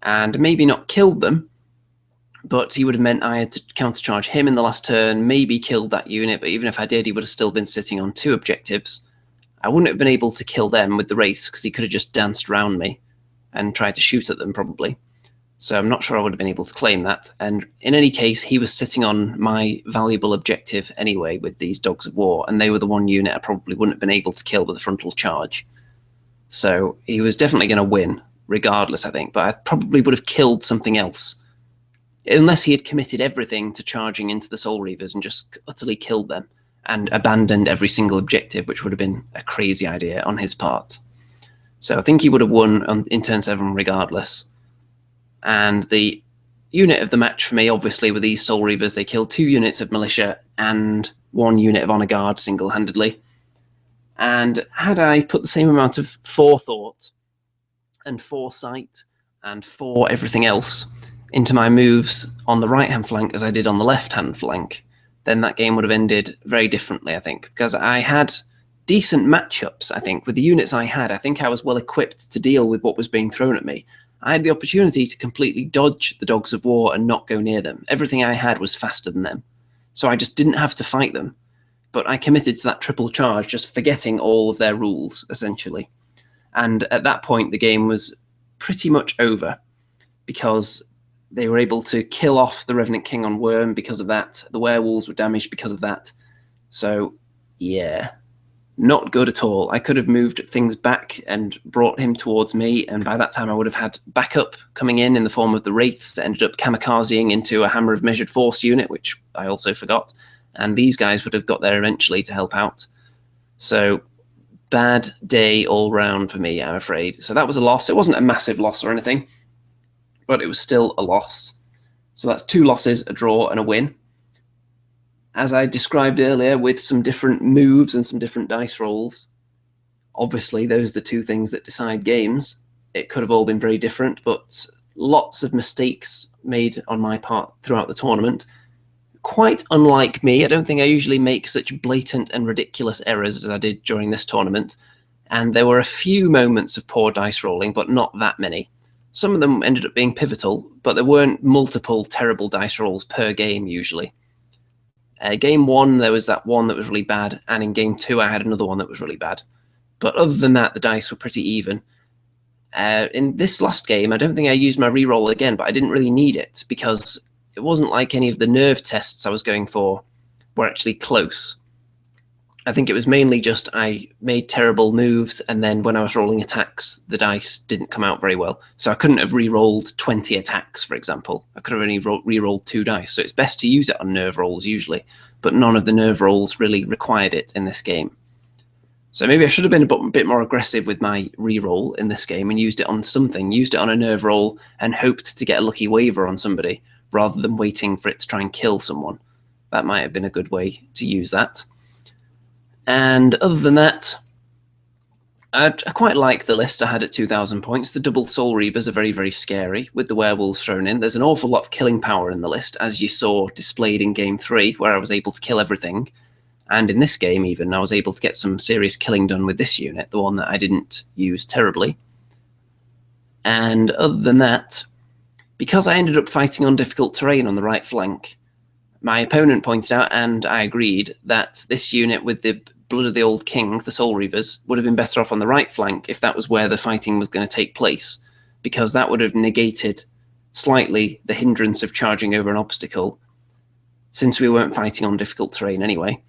Speaker 1: and maybe not killed them, but he would have meant I had to countercharge him in the last turn, maybe killed that unit, but even if I did, he would have still been sitting on 2 objectives. I wouldn't have been able to kill them with the Wraiths because he could have just danced around me and tried to shoot at them, probably. So I'm not sure I would have been able to claim that. And in any case, he was sitting on my valuable objective anyway with these Dogs of War, and they were the one unit I probably wouldn't have been able to kill with a frontal charge. So he was definitely going to win, regardless, I think, but I probably would have killed something else. Unless he had committed everything to charging into the Soul Reavers and just utterly killed them and abandoned every single objective, which would have been a crazy idea on his part. So I think he would have won in turn 7 regardless. And the unit of the match for me, obviously, were these Soul Reavers. They killed 2 units of militia and 1 unit of Honor Guard single-handedly. And had I put the same amount of forethought and foresight and for everything else into my moves on the right-hand flank as I did on the left-hand flank, then that game would have ended very differently, I think, because I had decent matchups, I think, with the units I had. I think I was well equipped to deal with what was being thrown at me. I had the opportunity to completely dodge the Dogs of War and not go near them. Everything I had was faster than them. So I just didn't have to fight them. But I committed to that triple charge, just forgetting all of their rules, essentially. And at that point, the game was pretty much over, because they were able to kill off the Revenant King on Wyrm because of that. The werewolves were damaged because of that. So, yeah, not good at all. I could have moved things back and brought him towards me, and by that time I would have had backup coming in the form of the Wraiths that ended up kamikazing into a Hammer of Measured Force unit, which I also forgot, and these guys would have got there eventually to help out. So, bad day all round for me, I'm afraid. So that was a loss. It wasn't a massive loss or anything, but it was still a loss. So that's 2 losses, a draw, and a win. As I described earlier, with some different moves and some different dice rolls, obviously those are the 2 things that decide games. It could have all been very different, but lots of mistakes made on my part throughout the tournament. Quite unlike me, I don't think I usually make such blatant and ridiculous errors as I did during this tournament, and there were a few moments of poor dice rolling, but not that many. Some of them ended up being pivotal, but there weren't multiple terrible dice rolls per game usually. Game 1, there was that one that was really bad, and in Game 2 I had another one that was really bad. But other than that, the dice were pretty even. In this last game, I don't think I used my reroll again, but I didn't really need it, because it wasn't like any of the nerve tests I was going for were actually close. I think it was mainly just I made terrible moves, and then when I was rolling attacks, the dice didn't come out very well. So I couldn't have re-rolled 20 attacks, for example. I could have only re-rolled 2 dice. So it's best to use it on nerve rolls usually, but none of the nerve rolls really required it in this game. So maybe I should have been a bit more aggressive with my re-roll in this game and used it on something, used it on a nerve roll and hoped to get a lucky waiver on somebody rather than waiting for it to try and kill someone. That might have been a good way to use that. And other than that, I quite like the list I had at 2,000 points. The double Soul Reavers are very, very scary with the werewolves thrown in. There's an awful lot of killing power in the list, as you saw displayed in Game 3, where I was able to kill everything. And in this game, even, I was able to get some serious killing done with this unit, the one that I didn't use terribly. And other than that, because I ended up fighting on difficult terrain on the right flank, my opponent pointed out, and I agreed, that this unit with the Blood of the Old King, the Soul Reavers, would have been better off on the right flank if that was where the fighting was going to take place, because that would have negated slightly the hindrance of charging over an obstacle, since we weren't fighting on difficult terrain anyway.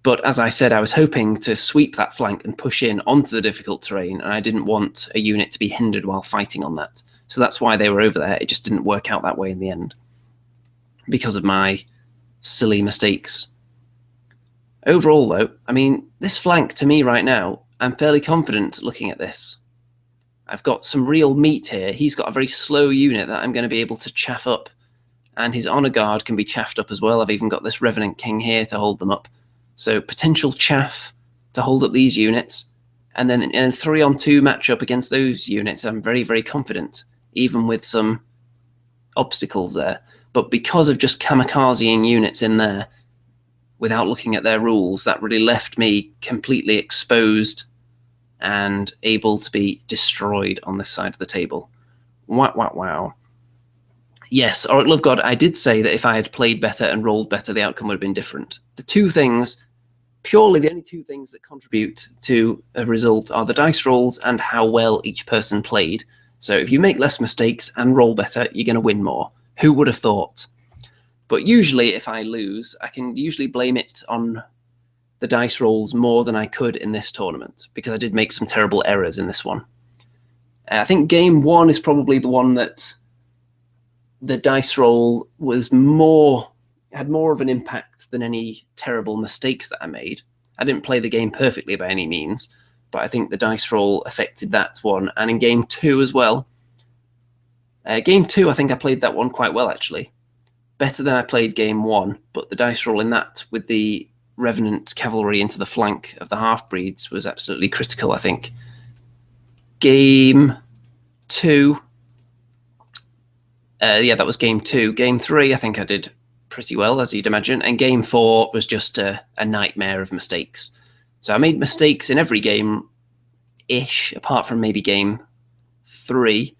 Speaker 1: But as I said, I was hoping to sweep that flank and push in onto the difficult terrain, and I didn't want a unit to be hindered while fighting on that. So that's why they were over there. It just didn't work out that way in the end, because of my silly mistakes. Overall, though, I mean, this flank to me right now, I'm fairly confident looking at this. I've got some real meat here. He's got a very slow unit that I'm going to be able to chaff up, and his honor guard can be chaffed up as well. I've even got this Revenant King here to hold them up. So potential chaff to hold up these units, and then in a 3-on-2 matchup against those units, I'm very, very confident, even with some obstacles there. But because of just kamikazing units in there, without looking at their rules, that really left me completely exposed and able to be destroyed on this side of the table. Wow, wow, wow. Yes, Oracle of God, I did say that if I had played better and rolled better, the outcome would have been different. The two things, purely the only two things that contribute to a result are the dice rolls and how well each person played. So if you make less mistakes and roll better, you're going to win more. Who would have thought? But usually if I lose, I can usually blame it on the dice rolls more than I could in this tournament, because I did make some terrible errors in this one. I think Game 1 is probably the one that the dice roll was had more of an impact than any terrible mistakes that I made. I didn't play the game perfectly by any means, but I think the dice roll affected that one. And in Game 2 as well. Game 2, I think I played that one quite well, actually. Better than I played Game 1, but the dice roll in that with the Revenant Cavalry into the flank of the half-breeds was absolutely critical, I think. Game 2... yeah, that was Game 2. Game 3, I think I did pretty well, as you'd imagine. And Game 4 was just a nightmare of mistakes. So I made mistakes in every game-ish, apart from maybe game 3.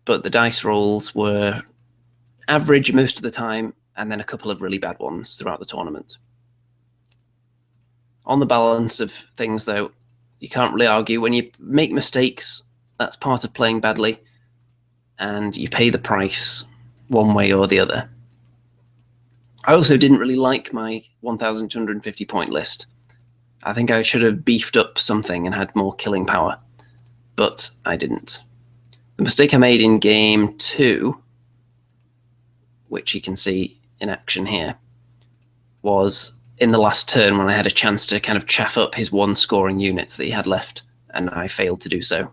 Speaker 1: But the dice rolls were average most of the time, and then a couple of really bad ones throughout the tournament. On the balance of things, though, you can't really argue. When you make mistakes, that's part of playing badly, and you pay the price one way or the other. I also didn't really like my 1,250 point list. I think I should have beefed up something and had more killing power, but I didn't. The mistake I made in game 2, which you can see in action here, was in the last turn when I had a chance to kind of chaff up his 1 scoring units that he had left, and I failed to do so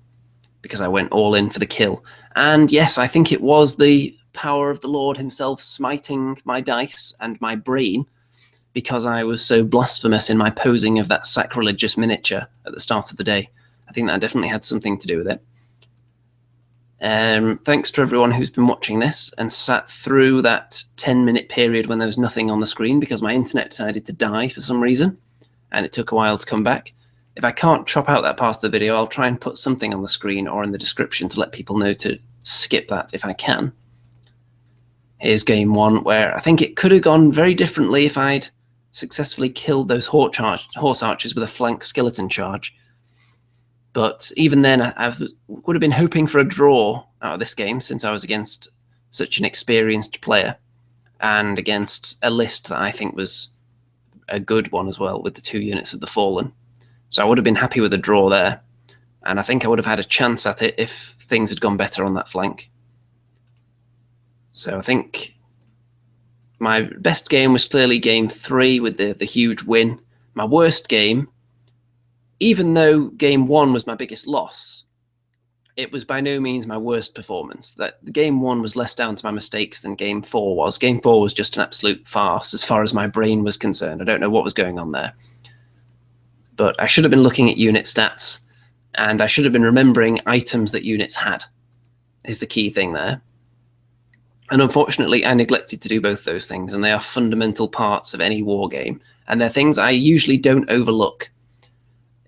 Speaker 1: because I went all in for the kill. And yes, I think it was the power of the Lord himself smiting my dice and my brain because I was so blasphemous in my posing of that sacrilegious miniature at the start of the day. I think that definitely had something to do with it. Thanks to everyone who's been watching this and sat through that 10-minute period when there was nothing on the screen because my internet decided to die for some reason, and it took a while to come back. If I can't chop out that part of the video, I'll try and put something on the screen or in the description to let people know to skip that if I can. Here's game 1, where I think it could have gone very differently if I'd successfully killed those horse archers with a flank skeleton charge. But even then, I would have been hoping for a draw out of this game since I was against such an experienced player and against a list that I think was a good one as well with the 2 units of the Fallen. So I would have been happy with a draw there, and I think I would have had a chance at it if things had gone better on that flank. So I think my best game was clearly game 3 with the huge win. My worst game, even though game 1 was my biggest loss, it was by no means my worst performance. That game 1 was less down to my mistakes than game 4 was. Game 4 was just an absolute farce as far as my brain was concerned. I don't know what was going on there. But I should have been looking at unit stats, and I should have been remembering items that units had, is the key thing there. And unfortunately, I neglected to do both those things, and they are fundamental parts of any war game, and they're things I usually don't overlook.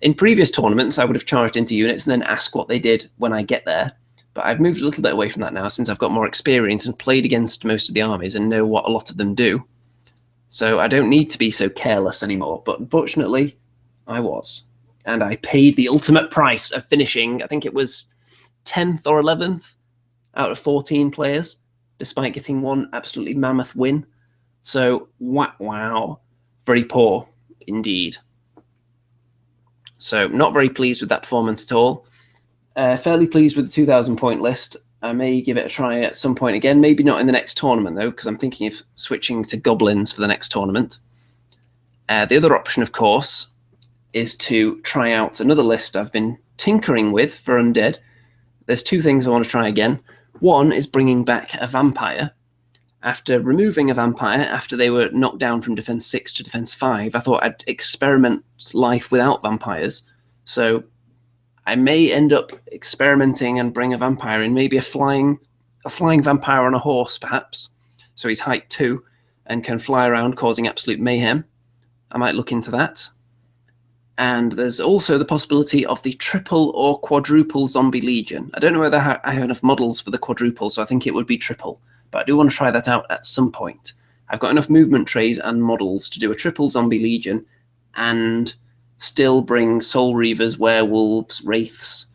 Speaker 1: In previous tournaments, I would have charged into units and then asked what they did when I get there, but I've moved a little bit away from that now since I've got more experience and played against most of the armies and know what a lot of them do. So I don't need to be so careless anymore, but unfortunately, I was. And I paid the ultimate price of finishing, I think it was 10th or 11th out of 14 players, despite getting 1 absolutely mammoth win. So, wow, very poor indeed. So, not very pleased with that performance at all. Fairly pleased with the 2,000 point list. I may give it a try at some point again, maybe not in the next tournament though, because I'm thinking of switching to goblins for the next tournament. The other option, of course, is to try out another list I've been tinkering with for Undead. There's 2 things I want to try again. One is bringing back a vampire. After removing a vampire, after they were knocked down from defense 6 to defense 5, I thought I'd experiment life without vampires. So I may end up experimenting and bring a vampire in, maybe a flying vampire on a horse, perhaps. So he's height 2 and can fly around causing absolute mayhem. I might look into that. And there's also the possibility of the triple or quadruple zombie legion. I don't know whether I have enough models for the quadruple, so I think it would be triple. But I do want to try that out at some point. I've got enough movement trays and models to do a triple zombie legion and still bring soul reavers, werewolves, wraiths.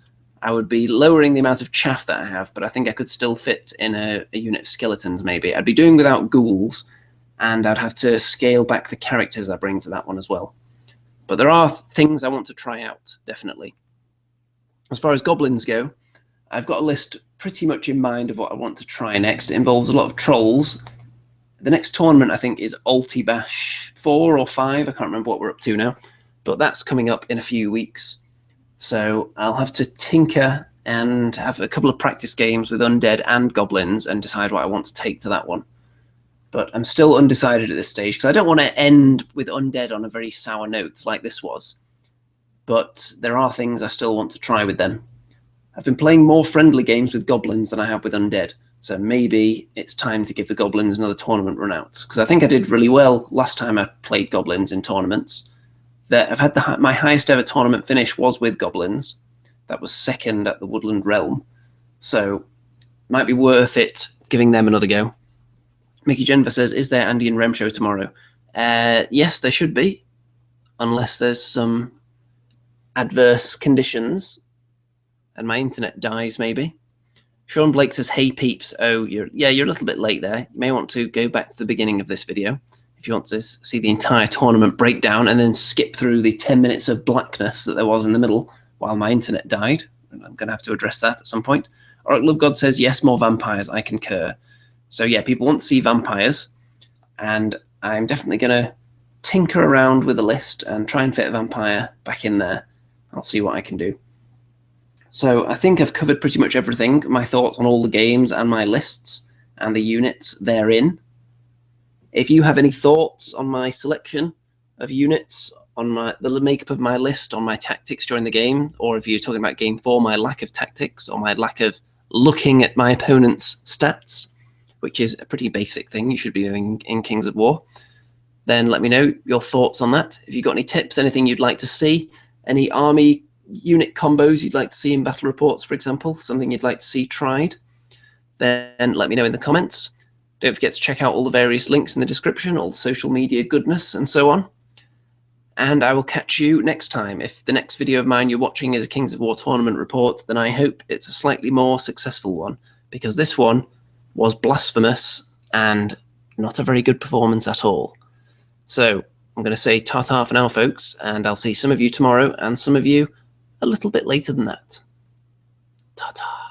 Speaker 1: I would be lowering the amount of chaff that I have, but I think I could still fit in a unit of skeletons maybe. I'd be doing without ghouls, and I'd have to scale back the characters I bring to that one as well. But there are things I want to try out, definitely. As far as goblins go, I've got a list pretty much in mind of what I want to try next. It involves a lot of trolls. The next tournament, I think, is Ultibash 4 or 5. I can't remember what we're up to now. But that's coming up in a few weeks. So I'll have to tinker and have a couple of practice games with Undead and Goblins and decide what I want to take to that one. But I'm still undecided at this stage because I don't want to end with Undead on a very sour note like this was. But there are things I still want to try with them. I've been playing more friendly games with Goblins than I have with Undead, so maybe it's time to give the Goblins another tournament run out. Because I think I did really well last time I played Goblins in tournaments. I've had my highest ever tournament finish was with goblins. That was second at the Woodland Realm. So might be worth it giving them another go. Mickey Jennifer says, is there Andy and Rem show tomorrow? Yes, there should be. Unless there's some adverse conditions and my internet dies, maybe. Sean Blake says, hey peeps. Oh, you're a little bit late there. You may want to go back to the beginning of this video if you want to see the entire tournament breakdown and then skip through the 10 minutes of blackness that there was in the middle while my internet died. And I'm going to have to address that at some point. All right, Love God says, yes, more vampires. I concur. So yeah, people want to see vampires, and I'm definitely going to tinker around with a list and try and fit a vampire back in there. I'll see what I can do. So I think I've covered pretty much everything, my thoughts on all the games and my lists and the units therein. If you have any thoughts on my selection of units, on the makeup of my list, on my tactics during the game, or if you're talking about Game 4, my lack of tactics, or my lack of looking at my opponent's stats, which is a pretty basic thing you should be doing in Kings of War, then let me know your thoughts on that. If you've got any tips, anything you'd like to see, any army unit combos you'd like to see in battle reports, for example, something you'd like to see tried, then let me know in the comments. Don't forget to check out all the various links in the description, all the social media goodness and so on. And I will catch you next time. If the next video of mine you're watching is a Kings of War tournament report, then I hope it's a slightly more successful one, because this one was blasphemous and not a very good performance at all. So I'm going to say ta-ta for now, folks, and I'll see some of you tomorrow and some of you a little bit later than that. Ta-ta.